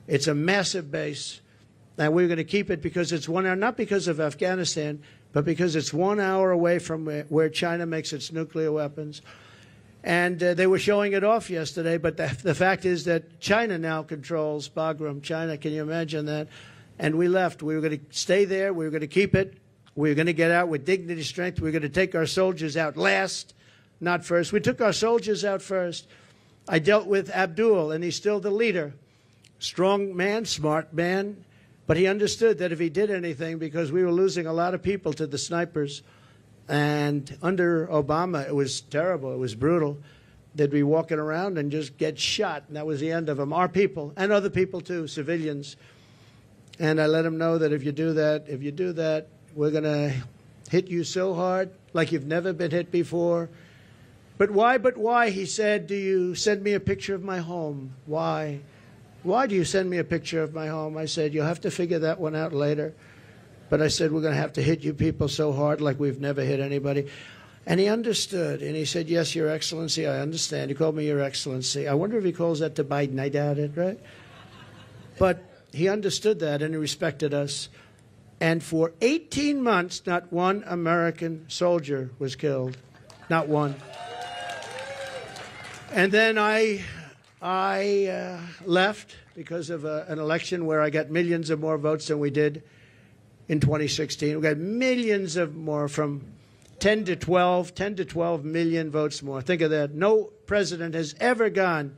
It's a massive base. And we were going to keep it because it's 1 hour, not because of Afghanistan, but because it's 1 hour away from where China makes its nuclear weapons. And they were showing it off yesterday, but the fact is that China now controls Bagram. China, can you imagine that? And we left. We were going to stay there. We were going to keep it. We were going to get out with dignity, strength. We were going to take our soldiers out last, not first. We took our soldiers out first. I dealt with Abdul, and he's still the leader. Strong man, smart man. But he understood that if he did anything, because we were losing a lot of people to the snipers, and under Obama, it was terrible. It was brutal. They'd be walking around and just get shot, and that was the end of them. Our people, and other people too, civilians. And I let him know that if you do that, we're going to hit you so hard like you've never been hit before. But why, he said, do you send me a picture of my home? Why? Why do you send me a picture of my home? I said, you'll have to figure that one out later. But I said, we're going to have to hit you people so hard like we've never hit anybody. And he understood. And he said, yes, Your Excellency, I understand. He called me Your Excellency. I wonder if he calls that to Biden. I doubt it, right? But he understood that, and he respected us. And for 18 months, not one American soldier was killed. Not one. And then I left because of an election where I got millions of more votes than we did in 2016. We got millions of more, from 10 to 12 million votes more. Think of that. No president has ever gone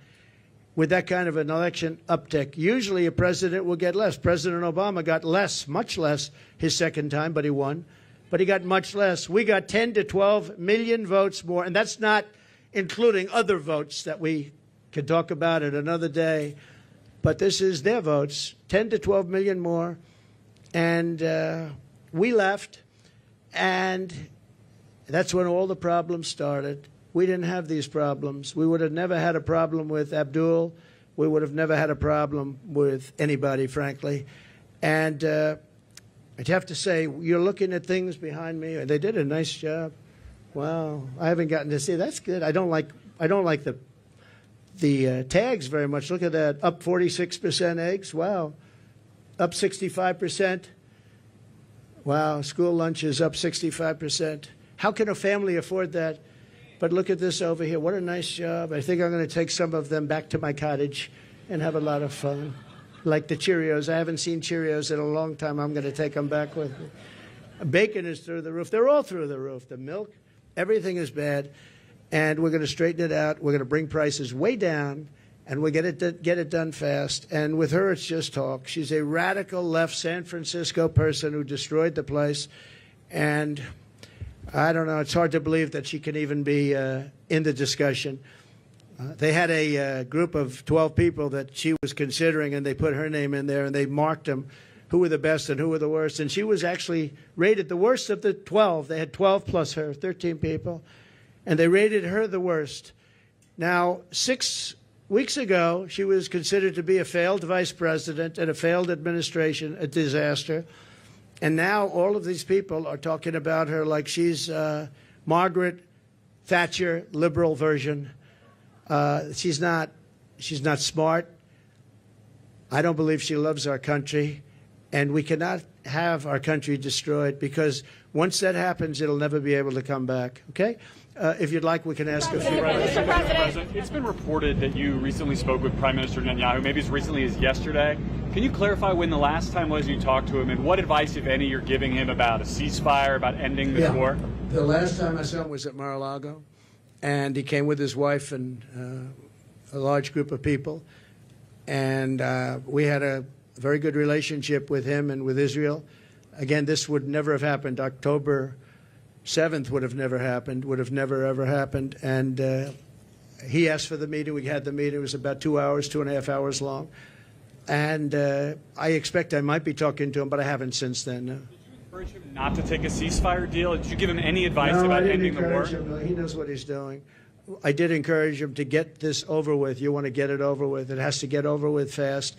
with that kind of an election uptick. Usually a president will get less. President Obama got less, much less, his second time, but he won. But he got much less. We got 10 to 12 million votes more, and that's not including other votes that we could talk about it another day. But this is their votes, 10 to 12 million more. And we left, and that's when all the problems started. We didn't have these problems. We would have never had a problem with Abdul. We would have never had a problem with anybody, frankly. And I'd have to say, you're looking at things behind me. They did a nice job. Wow, I haven't gotten to see. That's good. I don't like the tags very much. Look at that. Up 46% eggs. Wow. Up 65%. Wow. School lunch is up 65%. How can a family afford that? But look at this over here. What a nice job. I think I'm going to take some of them back to my cottage and have a lot of fun. like the Cheerios. I haven't seen Cheerios in a long time. I'm going to take them back with me. Bacon is through the roof. They're all through the roof. The milk, everything is bad. And we're going to straighten it out. We're going to bring prices way down, and we'll get it done fast. And with her, it's just talk. She's a radical left San Francisco person who destroyed the place. And I don't know. It's hard to believe that she can even be in the discussion. They had a group of 12 people that she was considering, and they put her name in there, and they marked them, who were the best and who were the worst. And she was actually rated the worst of the 12. They had 12 plus her, 13 people, and they rated her the worst. Now, 6 weeks ago, she was considered to be a failed vice president and a failed administration, a disaster. And now all of these people are talking about her like she's Margaret Thatcher, liberal version. She's not smart. I don't believe she loves our country. And we cannot have our country destroyed, because once that happens, it'll never be able to come back. Okay? If you'd like, we can ask a few questions. Mr. President, it's been reported that you recently spoke with Prime Minister Netanyahu, maybe as recently as yesterday. Can you clarify when the last time was you talked to him, and what advice, if any, you're giving him about a ceasefire, about ending this war? The last time I saw him was at Mar-a-Lago, and he came with his wife and a large group of people. And we had a very good relationship with him and with Israel. Again, this would never have happened. October 7th would have never happened, would have never, ever happened. And he asked for the meeting. We had the meeting. It was about 2 hours, 2.5 hours long. And I expect I might be talking to him, but I haven't since then. No. Did you encourage him not to take a ceasefire deal? Did you give him any advice about ending the war? No, he knows what he's doing. I did encourage him to get this over with. You want to get it over with. It has to get over with fast.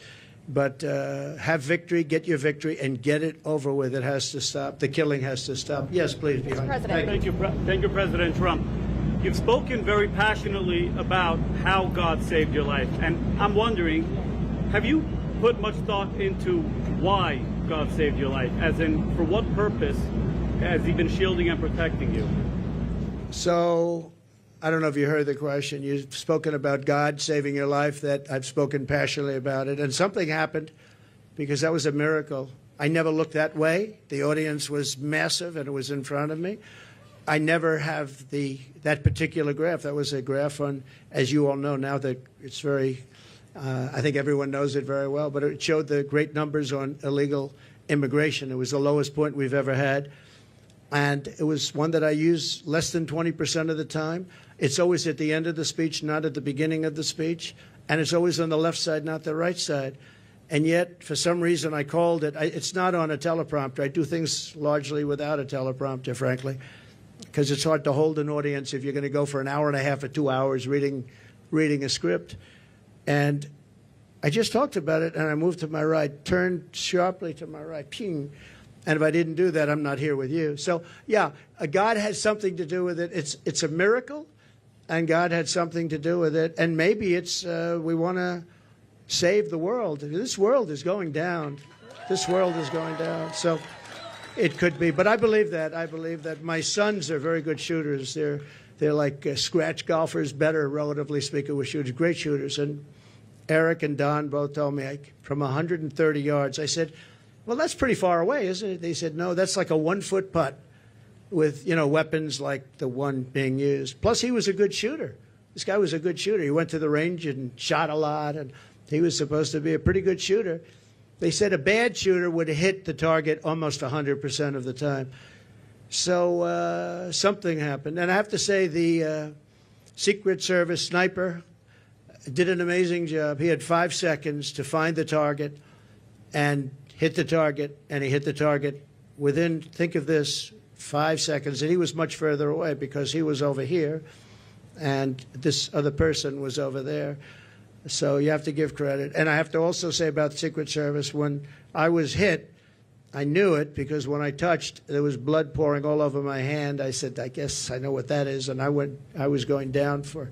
But have victory, get your victory, and get it over with. It has to stop. The killing has to stop. Yes, please. Mr. President. Thank you, President Trump. You've spoken very passionately about how God saved your life. And I'm wondering, have you put much thought into why God saved your life? As in, for what purpose has he been shielding and protecting you? So, I don't know if you heard the question. You've spoken about God saving your life. That I've spoken passionately about it. And something happened, because that was a miracle. I never looked that way. The audience was massive, and it was in front of me. I never have that particular graph. That was a graph on, as you all know now, that it's very, I think everyone knows it very well, but it showed the great numbers on illegal immigration. It was the lowest point we've ever had. And it was one that I use less than 20% of the time. It's always at the end of the speech, not at the beginning of the speech. And it's always on the left side, not the right side. And yet, for some reason, I called it. It's not on a teleprompter. I do things largely without a teleprompter, frankly, because it's hard to hold an audience if you're going to go for an hour and a half or 2 hours reading a script. And I just talked about it, and I moved to my right, turned sharply to my right, ping. And if I didn't do that, I'm not here with you. So, yeah, God has something to do with it. It's a miracle, and God had something to do with it. And maybe it's we want to save the world. This world is going down. This world is going down. So it could be. But I believe that. I believe that. My sons are very good shooters. They're like scratch golfers, better, relatively speaking, with shooters, great shooters. And Eric and Don both told me from 130 yards. I said, well, that's pretty far away, isn't it? They said, no, that's like a 1-foot putt with, weapons like the one being used. Plus, he was a good shooter. This guy was a good shooter. He went to the range and shot a lot, and he was supposed to be a pretty good shooter. They said a bad shooter would hit the target almost 100% of the time. So something happened. And I have to say the Secret Service sniper did an amazing job. He had 5 seconds to find the target and hit the target, and he hit the target within, think of this, 5 seconds. And he was much further away because he was over here, and this other person was over there. So you have to give credit. And I have to also say about the Secret Service, when I was hit, I knew it because when I touched, there was blood pouring all over my hand. I said, I guess I know what that is. And I was going down for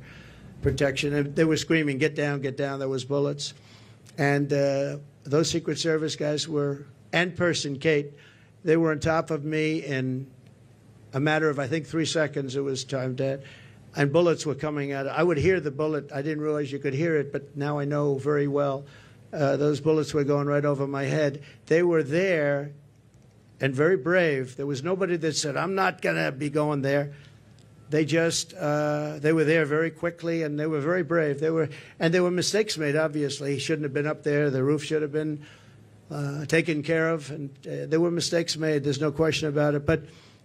protection. And they were screaming, get down, get down. There was bullets. And those Secret Service guys were, and person, Kate, they were on top of me in a matter of, I think, 3 seconds. It was time dead. And bullets were coming out. I would hear the bullet. I didn't realize you could hear it, but now I know very well. those bullets were going right over my head. They were there and very brave. There was nobody that said, I'm not going to be going there. They just, they were there very quickly, and they were very brave. There were mistakes made, obviously. He shouldn't have been up there. The roof should have been taken care of, and there were mistakes made. There's no question about it. But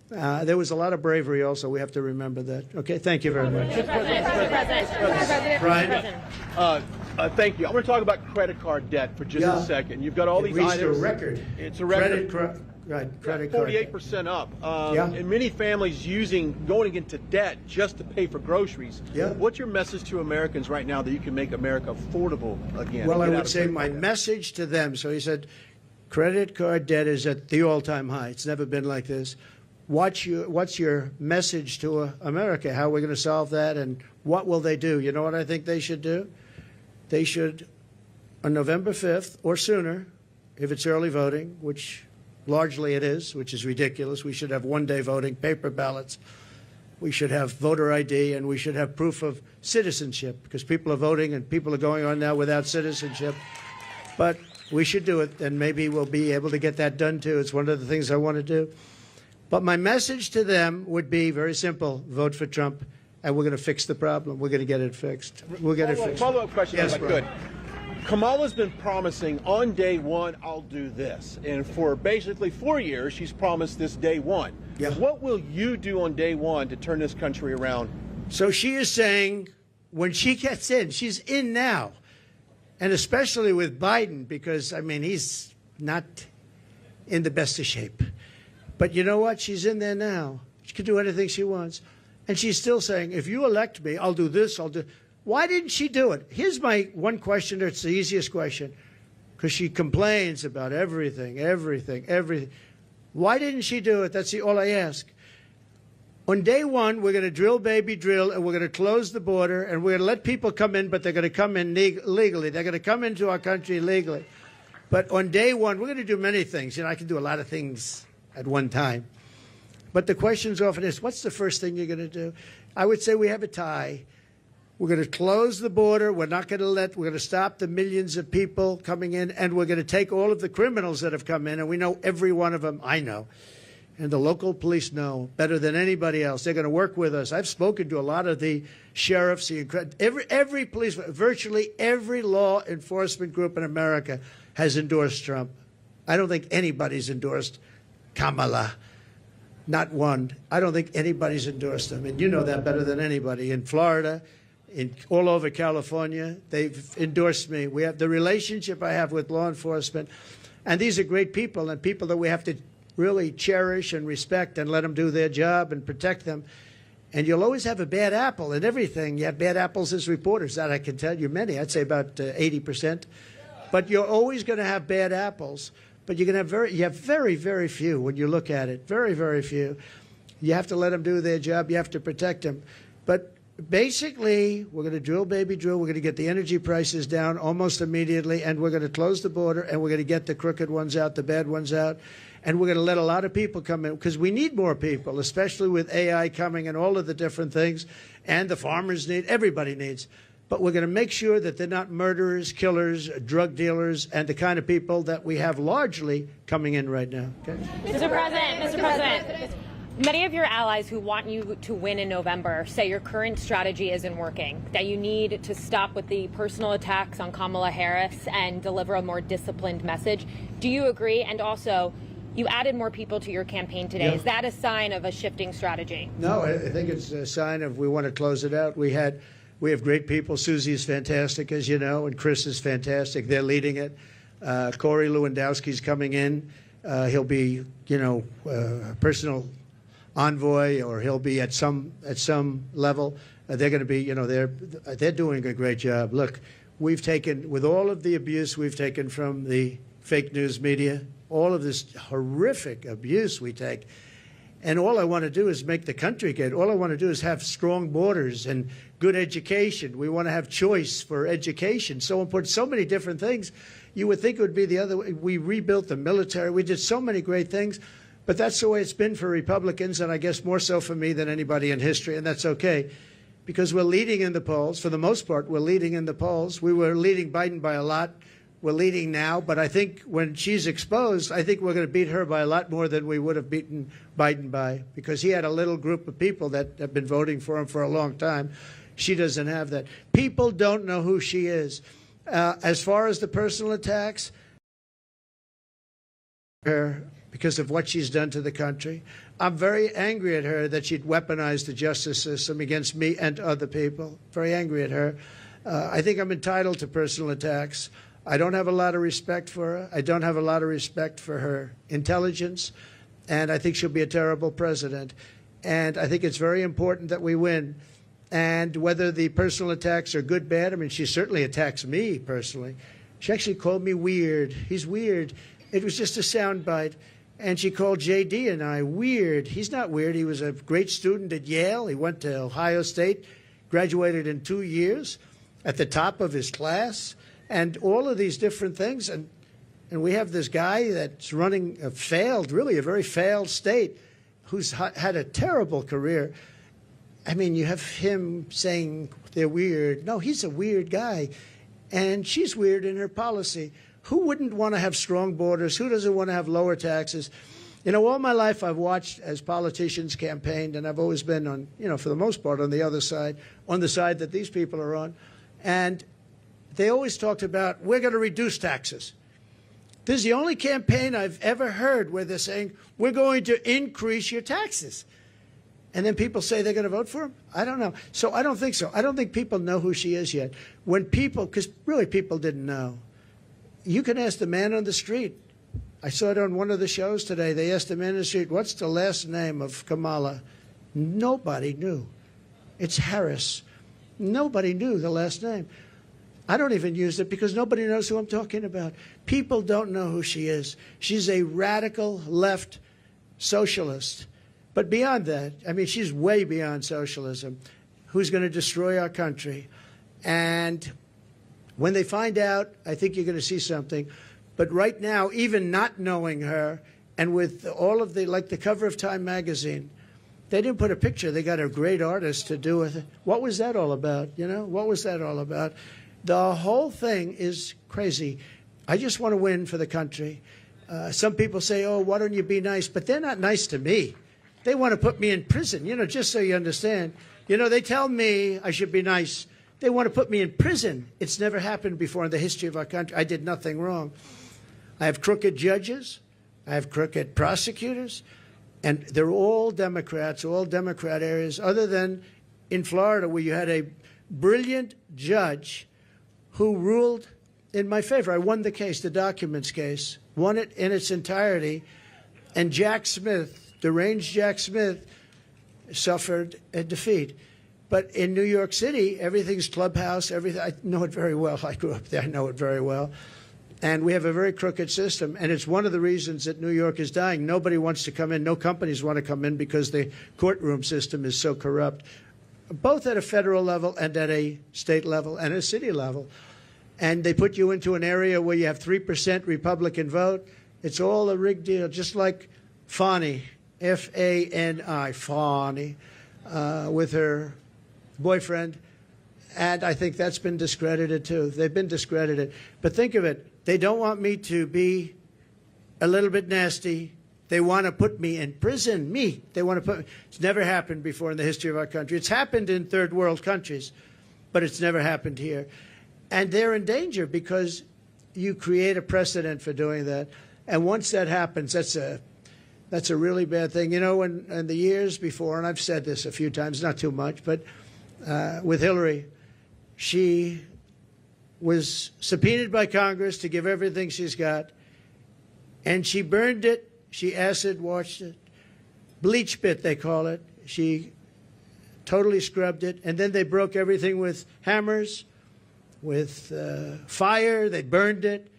there was a lot of bravery also. We have to remember that. Okay, thank you very much. Brian? Thank you. I'm going to talk about credit card debt for just a second. You've got all these items. It reached a record. It's a record. Credit card. 48% up. And many families going into debt just to pay for groceries. Yeah. What's your message to Americans right now that you can make America affordable again? Well, I would say my message to them, so he said, credit card debt is at the all-time high. It's never been like this. What's your message to America? How are we going to solve that, and what will they do? You know what I think they should do? They should, on November 5th or sooner, if it's early voting, which largely it is, which is ridiculous. We should have one-day voting, paper ballots. We should have voter ID, and we should have proof of citizenship, because people are voting and people are going on now without citizenship. But we should do it, and maybe we'll be able to get that done too. It's one of the things I want to do. But my message to them would be very simple: vote for Trump, and we're going to fix the problem. We're going to get it fixed. We'll get it fixed. Follow-up question, yes, if I could. Kamala's been promising on day one, I'll do this. And for basically 4 years, she's promised this day one. Yeah. What will you do on day one to turn this country around? So she is saying when she gets in, she's in now. And especially with Biden, because, I mean, he's not in the best of shape. But you know what? She's in there now. She can do anything she wants. And she's still saying, if you elect me, I'll do this, I'll do... Why didn't she do it? Here's my one question. It's the easiest question, because she complains about everything. Why didn't she do it? That's all I ask. On day one, we're going to drill, baby, drill, and we're going to close the border, and we're going to let people come in, but they're going to come in legally. They're going to come into our country legally. But on day one, we're going to do many things. You know, I can do a lot of things at one time. But the questions often is, what's the first thing you're going to do? I would say we have a tie. We're going to close the border. We're going to stop the millions of people coming in, and we're going to take all of the criminals that have come in, and we know every one of them. I know. And the local police know better than anybody else. They're going to work with us. I've spoken to a lot of the sheriffs, every police, virtually every law enforcement group in America has endorsed Trump. I don't think anybody's endorsed Kamala. Not one. I don't think anybody's endorsed them. And you know that better than anybody. In Florida, all over California, they've endorsed me. We have the relationship I have with law enforcement. And these are great people, and people that we have to really cherish and respect and let them do their job and protect them. And you'll always have a bad apple in everything. You have bad apples as reporters. That I can tell you many. I'd say about 80%. But you're always going to have bad apples. But you have very, very few when you look at it. Very, very few. You have to let them do their job. You have to protect them. But basically, we're going to drill, baby, drill. We're going to get the energy prices down almost immediately, and we're going to close the border, and we're going to get the crooked ones out, the bad ones out, and we're going to let a lot of people come in, because we need more people, especially with AI coming and all of the different things, and the farmers need, everybody needs. But we're going to make sure that they're not murderers, killers, drug dealers, and the kind of people that we have largely coming in right now. Okay? Mr. President. Many of your allies who want you to win in November say your current strategy isn't working, that you need to stop with the personal attacks on Kamala Harris and deliver a more disciplined message. Do you agree? And also, you added more people to your campaign today. Yeah. Is that a sign of a shifting strategy? No, I think it's a sign of we want to close it out. We have great people. Susie is fantastic, as you know, and Chris is fantastic. They're leading it. Corey Lewandowski's coming in. He'll be, personal envoy, or he'll be at some level. They're going to be, they're doing a great job. Look, we've taken, with all of the abuse we've taken from the fake news media, all of this horrific abuse we take, and all I want to do is make the country good. All I want to do is have strong borders and good education. We want to have choice for education. So important, so many different things. You would think it would be the other way. We rebuilt the military. We did so many great things. But that's the way it's been for Republicans, and I guess more so for me than anybody in history, and that's okay, because we're leading in the polls. For the most part, we're leading in the polls. We were leading Biden by a lot. we're leading now, but I think when she's exposed, I think we're going to beat her by a lot more than we would have beaten Biden by, because he had a little group of people that have been voting for him for a long time. She doesn't have that. People don't know who she is. As far as the personal attacks, her because of what she's done to the country. I'm very angry at her that she'd weaponized the justice system against me and other people. Very angry at her. I think I'm entitled to personal attacks. I don't have a lot of respect for her. I don't have a lot of respect for her intelligence, and I think she'll be a terrible president. And I think it's very important that we win. And whether the personal attacks are good, bad, I mean, she certainly attacks me personally. She actually called me weird. He's weird. It was just a soundbite. And she called J.D. and I weird. He's not weird. He was a great student at Yale. He went to Ohio State, graduated in 2 years, at the top of his class, and all of these different things. And we have this guy that's running a very failed state, who's had a terrible career. I mean, you have him saying they're weird. No, he's a weird guy. And she's weird in her policy. Who wouldn't want to have strong borders? Who doesn't want to have lower taxes? You know, all my life I've watched as politicians campaigned, and I've always been on, you know, for the most part on the other side, on the side that these people are on. And they always talked about, we're going to reduce taxes. This is the only campaign I've ever heard where they're saying, we're going to increase your taxes. And then people say they're going to vote for him? I don't know. So I don't think so. I don't think people know who she is yet. When people, because really people didn't know. You can ask the man on the street. I saw it on one of the shows today. They asked the man on the street, what's the last name of Kamala? Nobody knew. It's Harris. Nobody knew the last name. I don't even use it because nobody knows who I'm talking about. People don't know who she is. She's a radical left socialist. But beyond that, I mean, she's way beyond socialism, who's going to destroy our country. And when they find out, I think you're going to see something. But right now, even not knowing her, and with all of the, like the cover of Time magazine, they didn't put a picture. They got a great artist to do it. What was that all about? You know, what was that all about? The whole thing is crazy. I just want to win for the country. Some people say, oh, why don't you be nice? But they're not nice to me. They want to put me in prison, you know, just so you understand. You know, they tell me I should be nice. They want to put me in prison. It's never happened before in the history of our country. I did nothing wrong. I have crooked judges. I have crooked prosecutors. And they're all Democrats, all Democrat areas, other than in Florida, where you had a brilliant judge who ruled in my favor. I won the case, the documents case, won it in its entirety. And Jack Smith, deranged Jack Smith, suffered a defeat. But in New York City, everything's clubhouse, everything. I know it very well. I grew up there. I know it very well. And we have a very crooked system. And it's one of the reasons that New York is dying. Nobody wants to come in. No companies want to come in because the courtroom system is so corrupt, both at a federal level and at a state level and a city level. And they put you into an area where you have 3% Republican vote. It's all a rigged deal, just like Fani, F-A-N-I, Fani, with her boyfriend. And I think that's been discredited, too. They've been discredited. But think of it. They don't want me to be a little bit nasty. They want to put me in prison. Me. They want to put me. It's never happened before in the history of our country. It's happened in third world countries, but it's never happened here. And they're in danger because you create a precedent for doing that. And once that happens, that's a really bad thing. You know, in the years before, and I've said this a few times, not too much, but with Hillary, she was subpoenaed by Congress to give everything she's got, and she burned it. She acid washed it, bleach bit they call it. She totally scrubbed it, and then they broke everything with hammers, with fire. They burned it,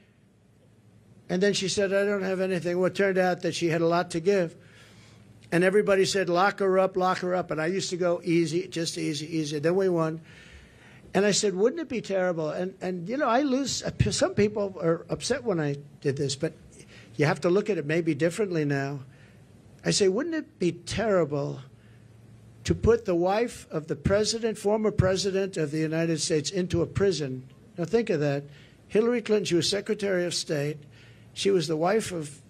and then she said, I don't have anything. Well, it turned out that she had a lot to give, and everybody said, lock her up, and I used to go easy, just easy, easy. Then we won. And I said, wouldn't it be terrible? And you know, I lose. Some people are upset when I did this, but you have to look at it maybe differently now. I say, wouldn't it be terrible to put the wife of the president, former president of the United States, into a prison? Now think of that. Hillary Clinton, she was Secretary of State. She was the wife of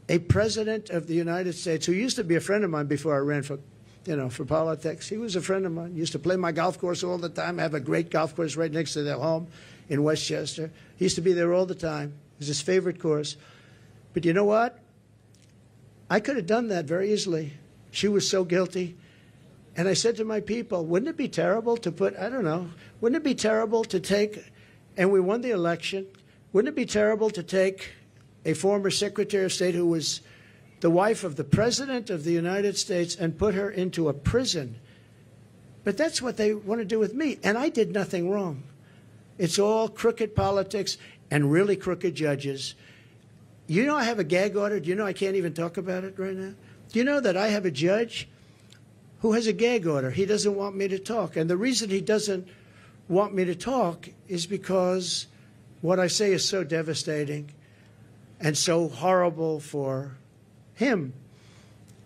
a president of the United States who used to be a friend of mine before I ran for politics. He was a friend of mine. Used to play my golf course all the time. I have a great golf course right next to their home in Westchester. He used to be there all the time. It was his favorite course. But you know what? I could have done that very easily. She was so guilty. And I said to my people, wouldn't it be terrible to put, I don't know, wouldn't it be terrible to take, and we won the election, wouldn't it be terrible to take a former Secretary of State who was the wife of the President of the United States and put her into a prison? But that's what they want to do with me, and I did nothing wrong. It's all crooked politics and really crooked judges. You know I have a gag order. Do you know I can't even talk about it right now? Do you know that I have a judge who has a gag order? He doesn't want me to talk. And the reason he doesn't want me to talk is because what I say is so devastating and so horrible for him.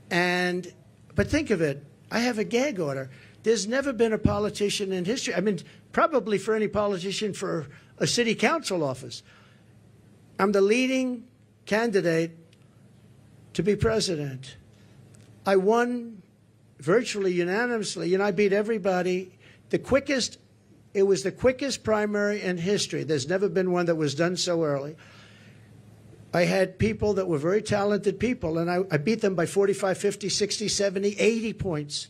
But think of it. I have a gag order. There's never been a politician in history, I mean, probably for any politician for a city council office. I'm the leading candidate to be president. I won virtually unanimously. I beat everybody. It was the quickest primary in history. There's never been one that was done so early. I had people that were very talented people, and I beat them by 45, 50, 60, 70, 80 points.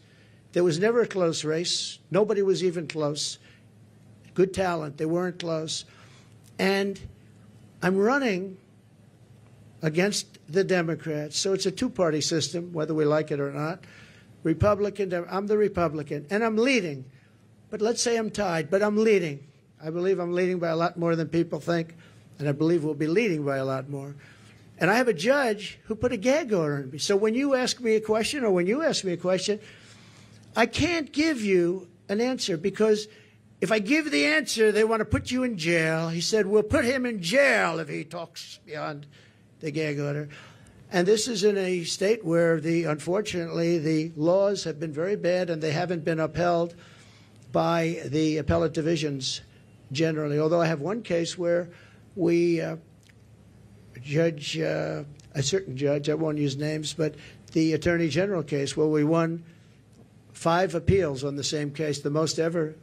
There was never a close race. Nobody was even close. Good talent. They weren't close. And I'm running against the Democrats. So it's a two-party system, whether we like it or not. Republican, I'm the Republican, and I'm leading. But let's say I'm tied, but I'm leading. I believe I'm leading by a lot more than people think, and I believe we'll be leading by a lot more. And I have a judge who put a gag order on me. So when you ask me a question, or when you ask me a question, I can't give you an answer, because if I give the answer, they want to put you in jail. He said, we'll put him in jail if he talks beyond the gag order. And this is in a state where, unfortunately, the laws have been very bad, and they haven't been upheld by the appellate divisions generally. Although I have one case where we a certain judge, I won't use names, but the Attorney General case where we won 5 appeals on the same case, the most ever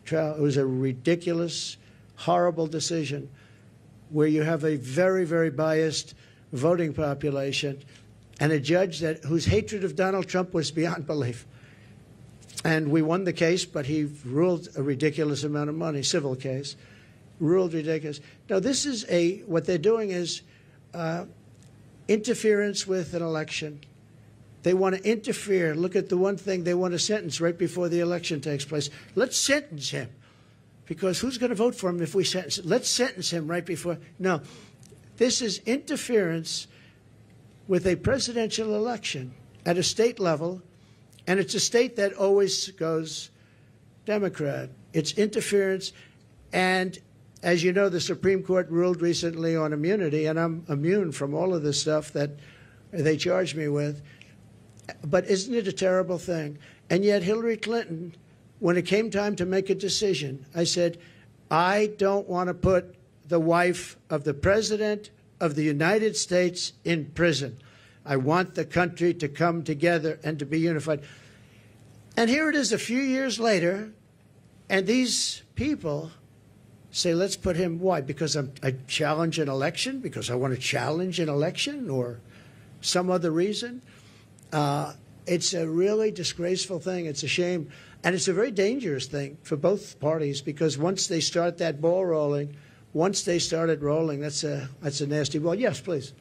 trial. It was a ridiculous, horrible decision where you have a very, very biased voting population and a judge whose hatred of Donald Trump was beyond belief. And we won the case, but he ruled a ridiculous amount of money, civil case, ruled ridiculous. Now, this is what they're doing is interference with an election. They want to interfere. Look at the one thing they want to sentence right before the election takes place. Let's sentence him, because who's going to vote for him if we sentence him? Let's sentence him right before. No, this is interference with a presidential election at a state level, and it's a state that always goes Democrat. It's interference, and as you know, the Supreme Court ruled recently on immunity, and I'm immune from all of this stuff that they charge me with. But isn't it a terrible thing? And yet Hillary Clinton, when it came time to make a decision, I said, I don't want to put the wife of the President of the United States in prison. I want the country to come together and to be unified. And here it is a few years later, and these people say, let's put him, why? Because I challenge an election? Because I want to challenge an election, or some other reason? It's a really disgraceful thing. It's a shame. And it's a very dangerous thing for both parties, because once they start that ball rolling, once they started rolling, that's a nasty ball. Yes, please.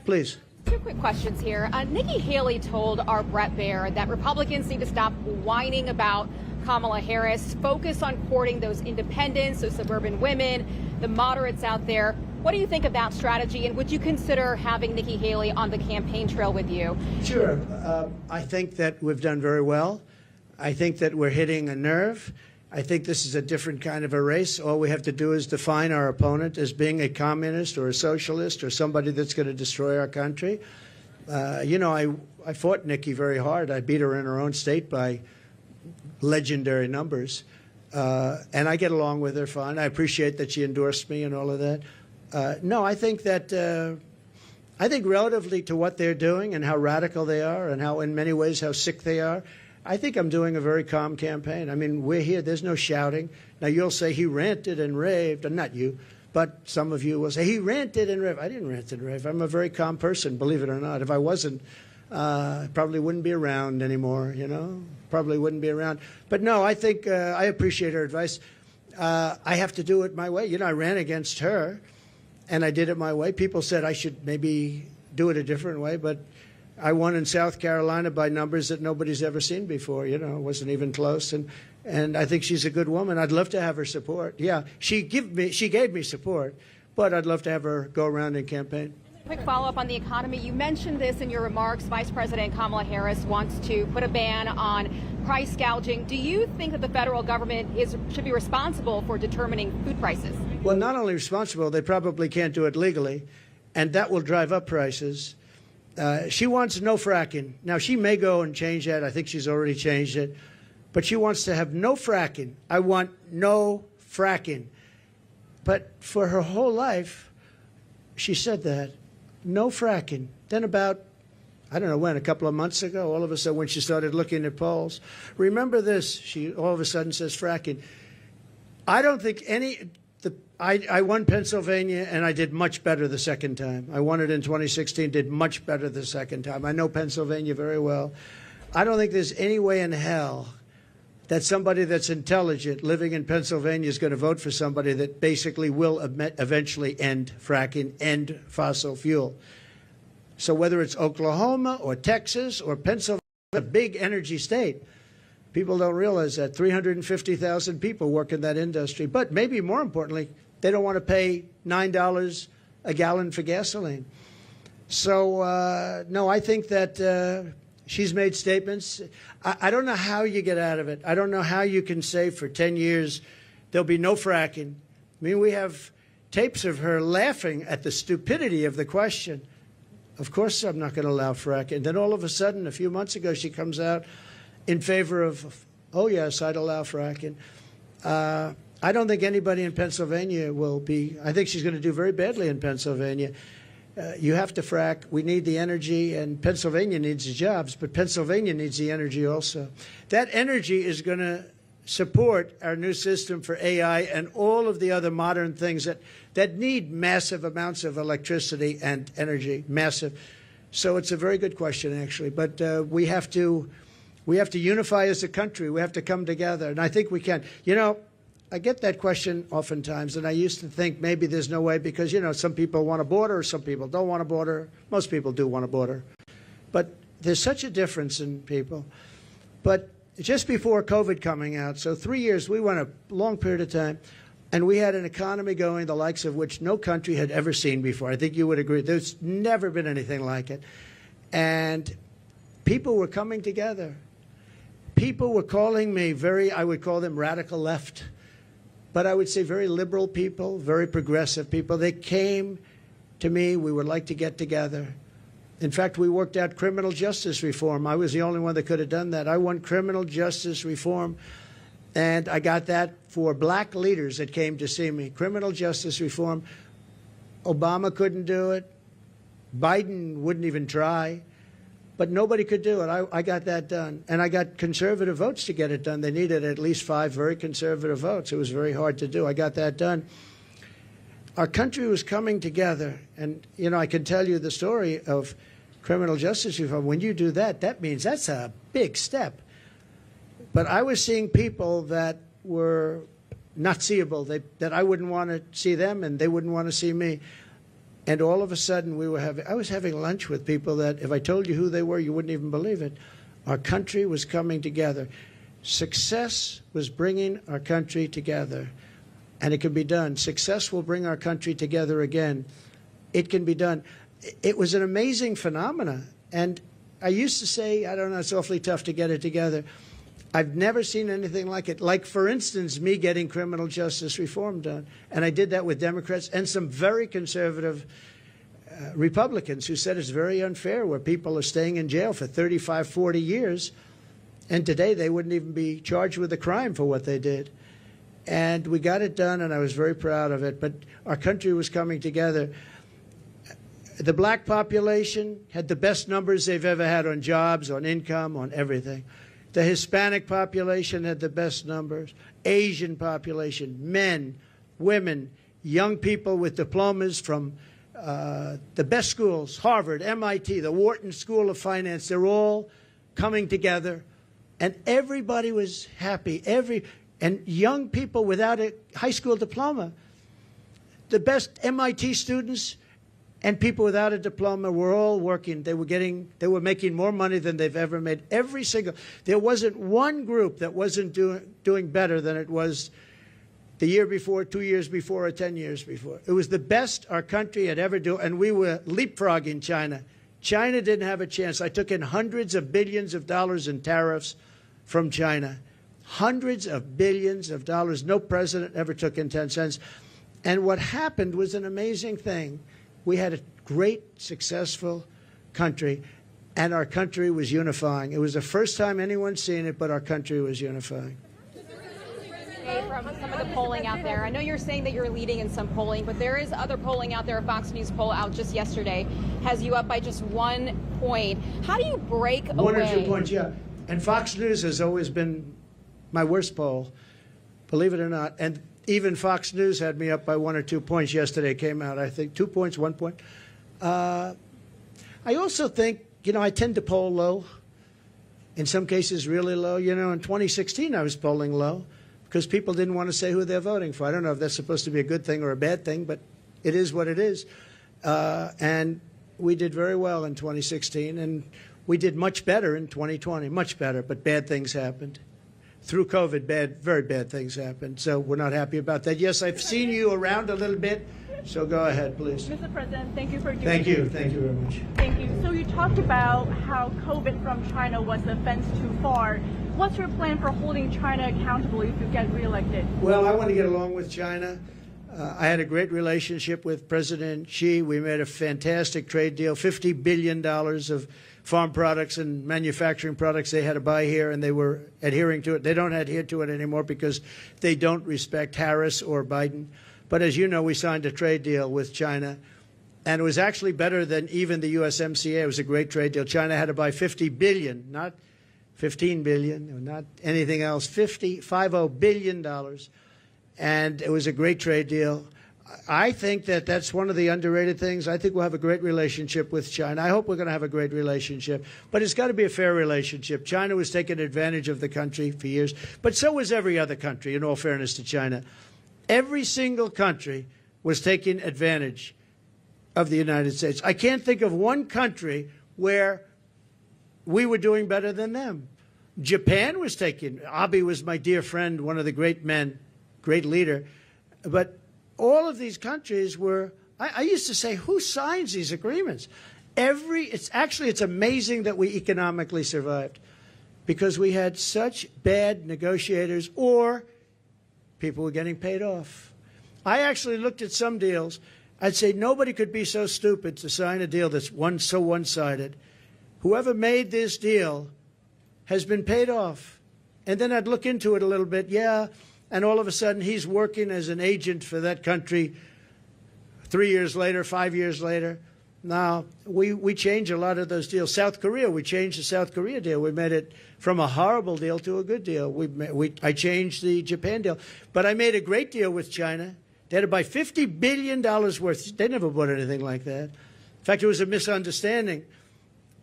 Please. 2 quick questions here. Nikki Haley told our Brett Baer that Republicans need to stop whining about Kamala Harris, focus on courting those independents, those suburban women, the moderates out there. What do you think of that strategy, and would you consider having Nikki Haley on the campaign trail with you? Sure. I think that we've done very well. I think that we're hitting a nerve. I think this is a different kind of a race. All we have to do is define our opponent as being a communist or a socialist or somebody that's going to destroy our country. You know, I fought Nikki very hard. I beat her in her own state by legendary numbers. And I get along with her fine. I appreciate that she endorsed me and all of that. No, I think that I think relatively to what they're doing and how radical they are and how, in many ways, how sick they are, I think I'm doing a very calm campaign. I mean, we're here. There's no shouting. Now, you'll say he ranted and raved, and not you, but some of you will say he ranted and raved. I didn't rant and rave. I'm a very calm person, believe it or not. If I wasn't, I probably wouldn't be around anymore, you know, probably wouldn't be around. But no, I think I appreciate her advice. I have to do it my way. You know, I ran against her, and I did it my way. People said I should maybe do it a different way, but I won in South Carolina by numbers that nobody's ever seen before. You know, it wasn't even close. And I think she's a good woman. I'd love to have her support. Yeah, she gave me support, but I'd love to have her go around and campaign. Quick follow-up on the economy. You mentioned this in your remarks. Vice President Kamala Harris wants to put a ban on price gouging. Do you think that the federal government should be responsible for determining food prices? Well, not only responsible, they probably can't do it legally, and that will drive up prices. She wants no fracking. Now, she may go and change that. I think she's already changed it. But she wants to have no fracking. I want no fracking. But for her whole life, she said that. No fracking. Then about, I don't know when, a couple of months ago, all of a sudden when she started looking at polls, remember this, she all of a sudden says fracking. I don't think I won Pennsylvania, and I did much better the second time. I won it in 2016, did much better the second time. I know Pennsylvania very well. I don't think there's any way in hell that somebody that's intelligent living in Pennsylvania is going to vote for somebody that basically will eventually end fracking, end fossil fuel. So whether it's Oklahoma or Texas or Pennsylvania, a big energy state, people don't realize that 350,000 people work in that industry. But maybe more importantly, they don't want to pay $9 a gallon for gasoline. So, no, I think that she's made statements. I don't know how you get out of it. I don't know how you can say for 10 years there'll be no fracking. I mean, we have tapes of her laughing at the stupidity of the question. Of course I'm not going to allow fracking. And then all of a sudden, a few months ago, she comes out in favor of, oh, yes, I'd allow fracking. I don't think anybody in Pennsylvania will be. I think she's going to do very badly in Pennsylvania. You have to frack. We need the energy, and Pennsylvania needs the jobs, but Pennsylvania needs the energy also. That energy is going to support our new system for AI and all of the other modern things that need massive amounts of electricity and energy, massive. So it's a very good question, actually. But we have to unify as a country. We have to come together, and I think we can. You know, I get that question oftentimes, and I used to think maybe there's no way because, you know, some people want a border, some people don't want a border. Most people do want a border. But there's such a difference in people. But just before COVID coming out, so 3 years, we went a long period of time, and we had an economy going the likes of which no country had ever seen before. I think you would agree. There's never been anything like it. And people were coming together. People were calling me I would call them radical left. But I would say very liberal people, very progressive people. They came to me. We would like to get together. In fact, we worked out criminal justice reform. I was the only one that could have done that. I won criminal justice reform, and I got that for black leaders that came to see me. Criminal justice reform. Obama couldn't do it. Biden wouldn't even try. But nobody could do it. I got that done. And I got conservative votes to get it done. They needed at least 5 very conservative votes. It was very hard to do. I got that done. Our country was coming together. And, you know, I can tell you the story of criminal justice reform. When you do that, that means that's a big step. But I was seeing people that were not seeable, that I wouldn't want to see them and they wouldn't want to see me. And all of a sudden, I was having lunch with people that, if I told you who they were, you wouldn't even believe it. Our country was coming together. Success was bringing our country together. And it can be done. Success will bring our country together again. It can be done. It was an amazing phenomenon. And I used to say, I don't know, it's awfully tough to get it together. I've never seen anything like it. Like, for instance, me getting criminal justice reform done. And I did that with Democrats and some very conservative Republicans who said it's very unfair where people are staying in jail for 35, 40 years. And today they wouldn't even be charged with a crime for what they did. And we got it done, and I was very proud of it. But our country was coming together. The black population had the best numbers they've ever had on jobs, on income, on everything. The Hispanic population had the best numbers. Asian population, men, women, young people with diplomas from the best schools, Harvard, MIT, the Wharton School of Finance, they're all coming together. And everybody was happy. And young people without a high school diploma, the best MIT students and people without a diploma were all working. They were making more money than they've ever made. There wasn't one group that wasn't doing better than it was the year before, 2 years before, or 10 years before. It was the best our country had ever done, and we were leapfrogging China. China didn't have a chance. I took in hundreds of billions of dollars in tariffs from China. Hundreds of billions of dollars. No president ever took in 10 cents. And what happened was an amazing thing. We had a great, successful country, and our country was unifying. It was the first time anyone's seen it, but our country was unifying. From some of the polling out there, I know you're saying that you're leading in some polling, but there is other polling out there. A Fox News poll out just yesterday has you up by just 1 point. How do you break away? 1 or 2 points, yeah. And Fox News has always been my worst poll, believe it or not. And even Fox News had me up by 1 or 2 points yesterday. Came out, I think, 2 points, 1 point. I also think, I tend to poll low. In some cases, really low. In 2016, I was polling low because people didn't want to say who they're voting for. I don't know if that's supposed to be a good thing or a bad thing, but it is what it is. And we did very well in 2016, and we did much better in 2020, much better, but bad things happened. Through COVID, very bad things happened, so we're not happy about that. Yes, I've seen you around a little bit, so go ahead, please. Mr. President, thank you for doing Thank you very much. Thank you. So you talked about how COVID from China was a fence too far. What's your plan for holding China accountable if you get reelected? Well, I want to get along with China. I had a great relationship with President Xi. We made a fantastic trade deal, $50 billion of farm products and manufacturing products they had to buy here, and they were adhering to it. They don't adhere to it anymore because they don't respect Harris or Biden. But as you know, we signed a trade deal with China, and it was actually better than even the USMCA. It was a great trade deal. China had to buy $50 billion, not $15 billion, not anything else, $50 billion. And it was a great trade deal. I think that that's one of the underrated things. I think we'll have a great relationship with China. I hope we're going to have a great relationship. But it's got to be a fair relationship. China was taking advantage of the country for years, but so was every other country, in all fairness to China. Every single country was taking advantage of the United States. I can't think of one country where we were doing better than them. Japan was taking, Abe was my dear friend, one of the great men, great leader. But all of these countries were, I used to say, who signs these agreements? It's amazing that we economically survived because we had such bad negotiators or people were getting paid off. I actually looked at some deals. I'd say nobody could be so stupid to sign a deal that's so one-sided. Whoever made this deal has been paid off. And then I'd look into it a little bit, and all of a sudden he's working as an agent for that country 3 years later, 5 years later. Now, we changed a lot of those deals. South Korea, we changed the South Korea deal. We made it from a horrible deal to a good deal. I changed the Japan deal. But I made a great deal with China. They had to buy $50 billion worth. They never bought anything like that. In fact, it was a misunderstanding.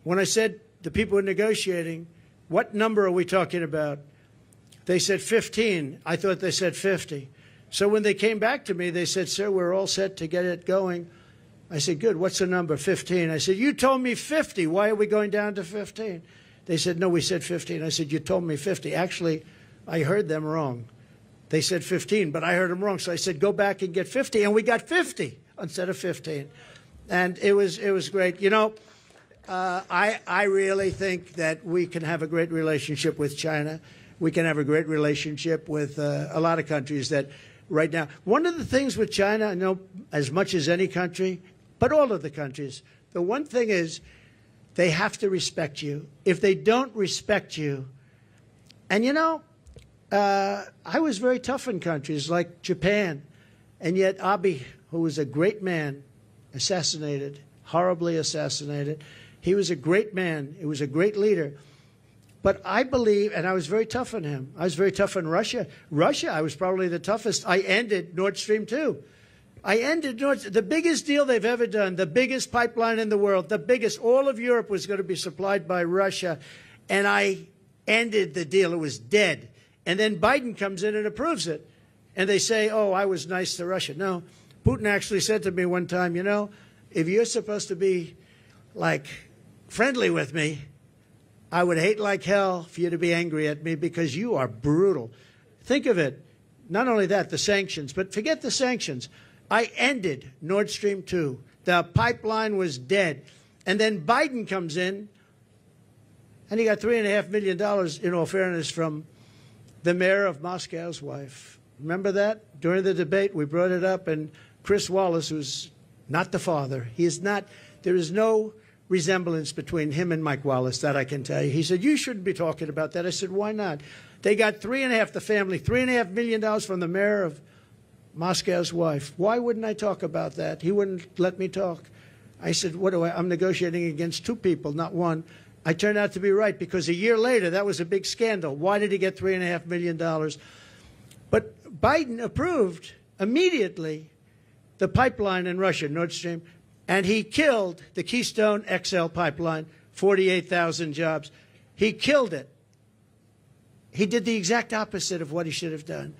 When I said the people were negotiating, what number are we talking about? They said 15. I thought they said 50. So when they came back to me, they said, sir, we're all set to get it going. I said, good, what's the number? 15. I said, you told me 50. Why are we going down to 15? They said, no, we said 15. I said, you told me 50. Actually, I heard them wrong. They said 15, but I heard them wrong. So I said, go back and get 50. And we got 50 instead of 15. And it was great. I really think that we can have a great relationship with China. We can have a great relationship with a lot of countries that right now. One of the things with China, I know as much as any country, but all of the countries, the one thing is they have to respect you. If they don't respect you, and I was very tough in countries like Japan, and yet Abe, who was a great man, assassinated, horribly assassinated. He was a great man. He was a great leader. But I believe, and I was very tough on him. I was very tough on Russia. Russia, I was probably the toughest. I ended Nord Stream 2. I ended the biggest deal they've ever done, the biggest pipeline in the world, the biggest. All of Europe was going to be supplied by Russia, and I ended the deal. It was dead. And then Biden comes in and approves it. And they say, oh, I was nice to Russia. No, Putin actually said to me one time, you know, if you're supposed to be, like, friendly with me, I would hate like hell for you to be angry at me because you are brutal. Think of it. Not only that, the sanctions, but forget the sanctions. I ended Nord Stream 2. The pipeline was dead. And then Biden comes in, and he got $3.5 million, in all fairness, from the mayor of Moscow's wife. Remember that? During the debate, we brought it up, and Chris Wallace, who's not the father, he is not, there is no resemblance between him and Mike Wallace, that I can tell you. He said, you shouldn't be talking about that. I said, why not? They got the family, $3.5 million from the mayor of Moscow's wife. Why wouldn't I talk about that? He wouldn't let me talk. I said, I'm negotiating against two people, not one. I turned out to be right because a year later, that was a big scandal. Why did he get $3.5 million? But Biden approved immediately the pipeline in Russia, Nord Stream, and he killed the Keystone XL pipeline, 48,000 jobs. He killed it. He did the exact opposite of what he should have done.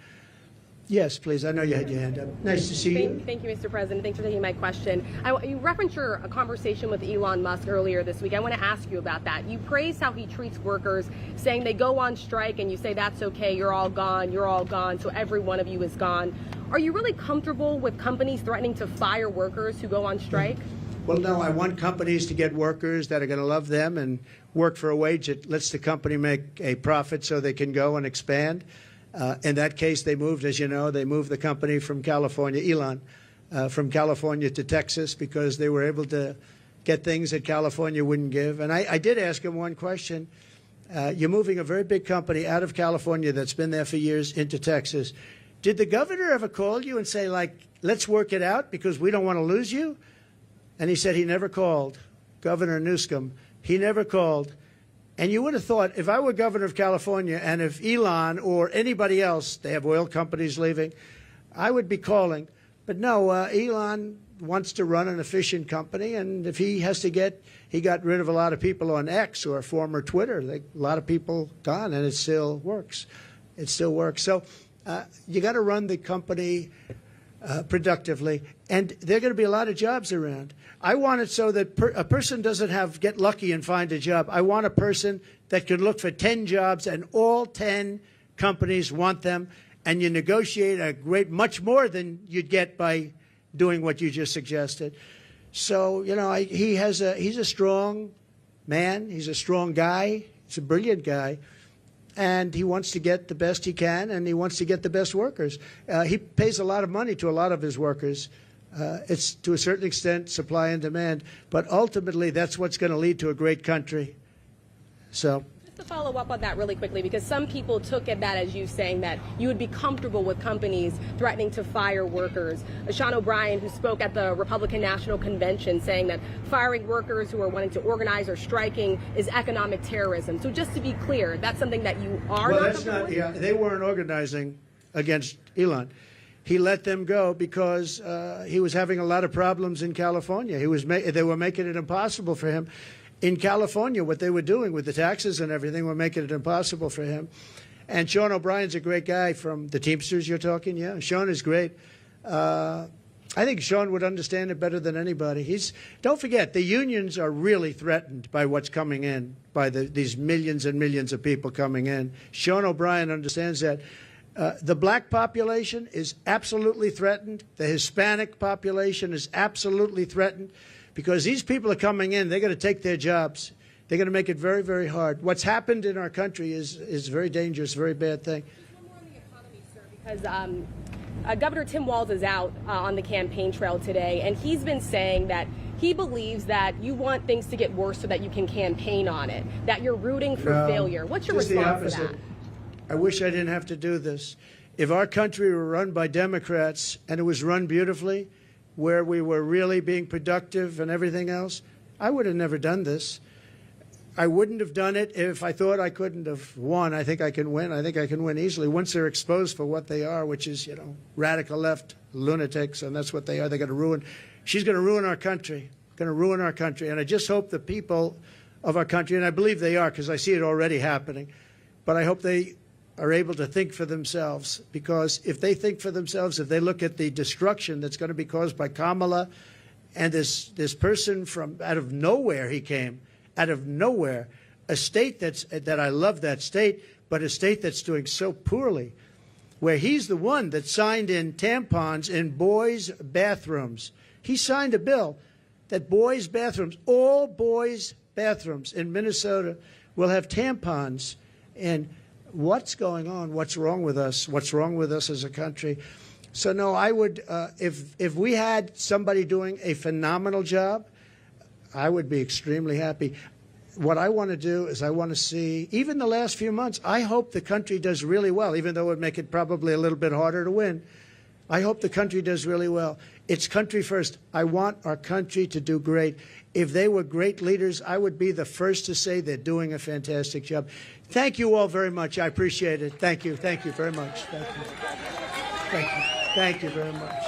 Yes, please. I know you had your hand up. Nice to see you. Thank you, Mr. President. Thanks for taking my question. You referenced your conversation with Elon Musk earlier this week. I want to ask you about that. You praise how he treats workers, saying they go on strike, and you say that's okay, you're all gone, so every one of you is gone. Are you really comfortable with companies threatening to fire workers who go on strike? Well, no, I want companies to get workers that are going to love them and work for a wage that lets the company make a profit so they can go and expand. In that case, they moved, as you know, they moved the company from California, Elon, from California to Texas because they were able to get things that California wouldn't give. And I did ask him one question. You're moving a very big company out of California that's been there for years into Texas. Did the governor ever call you and say, like, let's work it out because we don't want to lose you? And he said he never called. Governor Newsom, he never called. And you would have thought, if I were governor of California and if Elon or anybody else, they have oil companies leaving, I would be calling. But no, Elon wants to run an efficient company, and if he has to he got rid of a lot of people on X or former Twitter. A lot of people gone, and it still works. It still works. So you got to run the company productively, and there are going to be a lot of jobs around. I want it so that a person doesn't get lucky and find a job. I want a person that could look for 10 jobs, and all 10 companies want them, and you negotiate much more than you'd get by doing what you just suggested. So, you know, he's a strong man. He's a strong guy. He's a brilliant guy. And he wants to get the best he can, and he wants to get the best workers. He pays a lot of money to a lot of his workers. It's, to a certain extent, supply and demand. But ultimately, that's what's going to lead to a great country. So. Just to follow up on that really quickly, because some people took at that as you saying that you would be comfortable with companies threatening to fire workers. Sean O'Brien, who spoke at the Republican National Convention, saying that firing workers who are wanting to organize or striking is economic terrorism. So just to be clear, that's something that you are well, not that's not. Yeah, they weren't organizing against Elon. He let them go because he was having a lot of problems in California. They were making it impossible for him. In California, what they were doing with the taxes and everything were making it impossible for him. And Sean O'Brien's a great guy from the Teamsters you're talking. Yeah, Sean is great. I think Sean would understand it better than anybody. Don't forget, the unions are really threatened by what's coming in, by these millions and millions of people coming in. Sean O'Brien understands that. The black population is absolutely threatened. The Hispanic population is absolutely threatened because these people are coming in. They're going to take their jobs. They're going to make it very, very hard. What's happened in our country is very dangerous, very bad thing. Just one more on the economy, sir, because Governor Tim Walz is out on the campaign trail today, and he's been saying that he believes that you want things to get worse so that you can campaign on it, that you're rooting for failure. What's your response to that? I wish I didn't have to do this. If our country were run by Democrats and it was run beautifully, where we were really being productive and everything else, I would have never done this. I wouldn't have done it if I thought I couldn't have won. I think I can win. I think I can win easily once they're exposed for what they are, which is, radical left lunatics, and that's what they are. They're going to ruin. She's going to ruin our country. Going to ruin our country. And I just hope the people of our country, and I believe they are because I see it already happening, but I hope they are able to think for themselves, because if they think for themselves, if they look at the destruction that's going to be caused by Kamala and this person from out of nowhere, he came out of nowhere, a state that I love that state, but a state that's doing so poorly, where he's the one that signed in tampons in boys' bathrooms. He signed a bill that boys' bathrooms, all boys' bathrooms in Minnesota will have tampons. And what's going on? What's wrong with us? What's wrong with us as a country? So no, I would, if we had somebody doing a phenomenal job, I would be extremely happy. What I want to do is I want to see, even the last few months, I hope the country does really well, even though it would make it probably a little bit harder to win. I hope the country does really well. It's country first. I want our country to do great. If they were great leaders, I would be the first to say they're doing a fantastic job. Thank you all very much. I appreciate it. Thank you. Thank you very much. Thank you. Thank you. Thank you very much.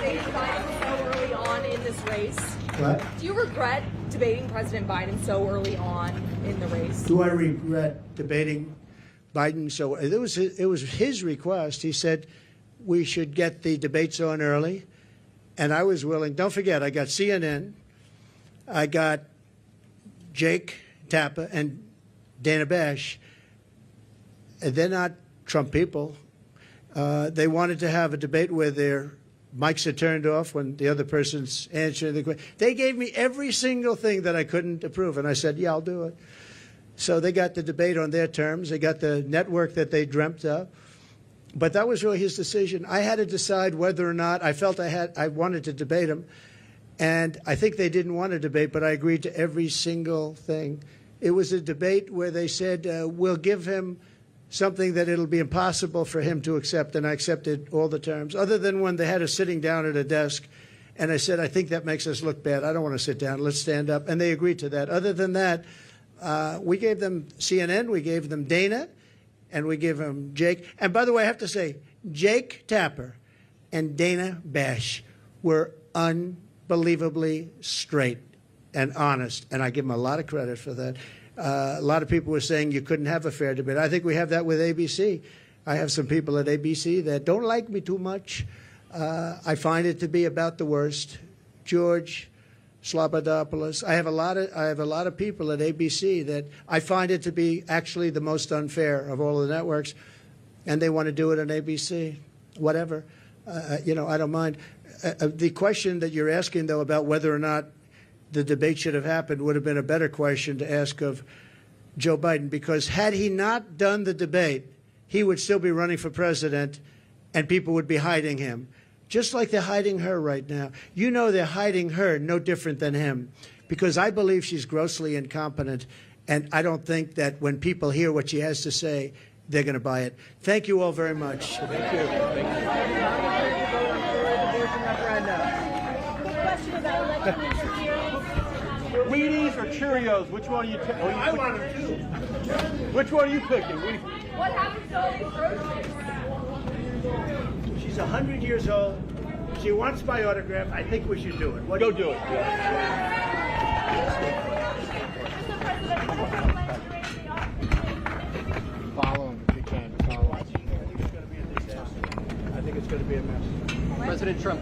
So early on in this race? What? Do you regret debating President Biden so early on in the race? Do I regret debating Biden? So it was his request. He said we should get the debates on early, and I was willing. Don't forget, I got CNN, I got Jake Tapper and Dana Bash. They're not Trump people. They wanted to have a debate where their mics are turned off when the other person's answering the question. They gave me every single thing that I couldn't approve, and I said, yeah, I'll do it. So they got the debate on their terms. They got the network that they dreamt of. But that was really his decision. I had to decide whether or not I felt I wanted to debate him. And I think they didn't want to debate, but I agreed to every single thing. It was a debate where they said, we'll give him something that it'll be impossible for him to accept, and I accepted all the terms, other than when they had us sitting down at a desk, and I said, I think that makes us look bad. I don't want to sit down. Let's stand up. And they agreed to that. Other than that, we gave them CNN, we gave them Dana, and we gave them Jake. And by the way, I have to say, Jake Tapper and Dana Bash were unbelievably straight and honest, and I give them a lot of credit for that. A lot of people were saying you couldn't have a fair debate. I think we have that with ABC. I have some people at ABC that don't like me too much. I find it to be about the worst. George Slobodopoulos. I have a lot of people at ABC that I find it to be actually the most unfair of all the networks, and they want to do it on ABC. Whatever, I don't mind. The question that you're asking, though, about whether or not the debate should have happened would have been a better question to ask of Joe Biden, because had he not done the debate, he would still be running for president and people would be hiding him, just like they're hiding her right now. They're hiding her no different than him, because I believe she's grossly incompetent, and I don't think that when people hear what she has to say, they're going to buy it. Thank you all very much. Thank you. Wheaties or Cheerios? Which one are you taking? I want them too. Which one are you picking? What happens to all these groceries? She's 100 years old. She wants my autograph. I think we should do it. Go do it. Follow him if you can. Follow him. I think it's going to be a disaster. I think it's going to be a mess. President Trump,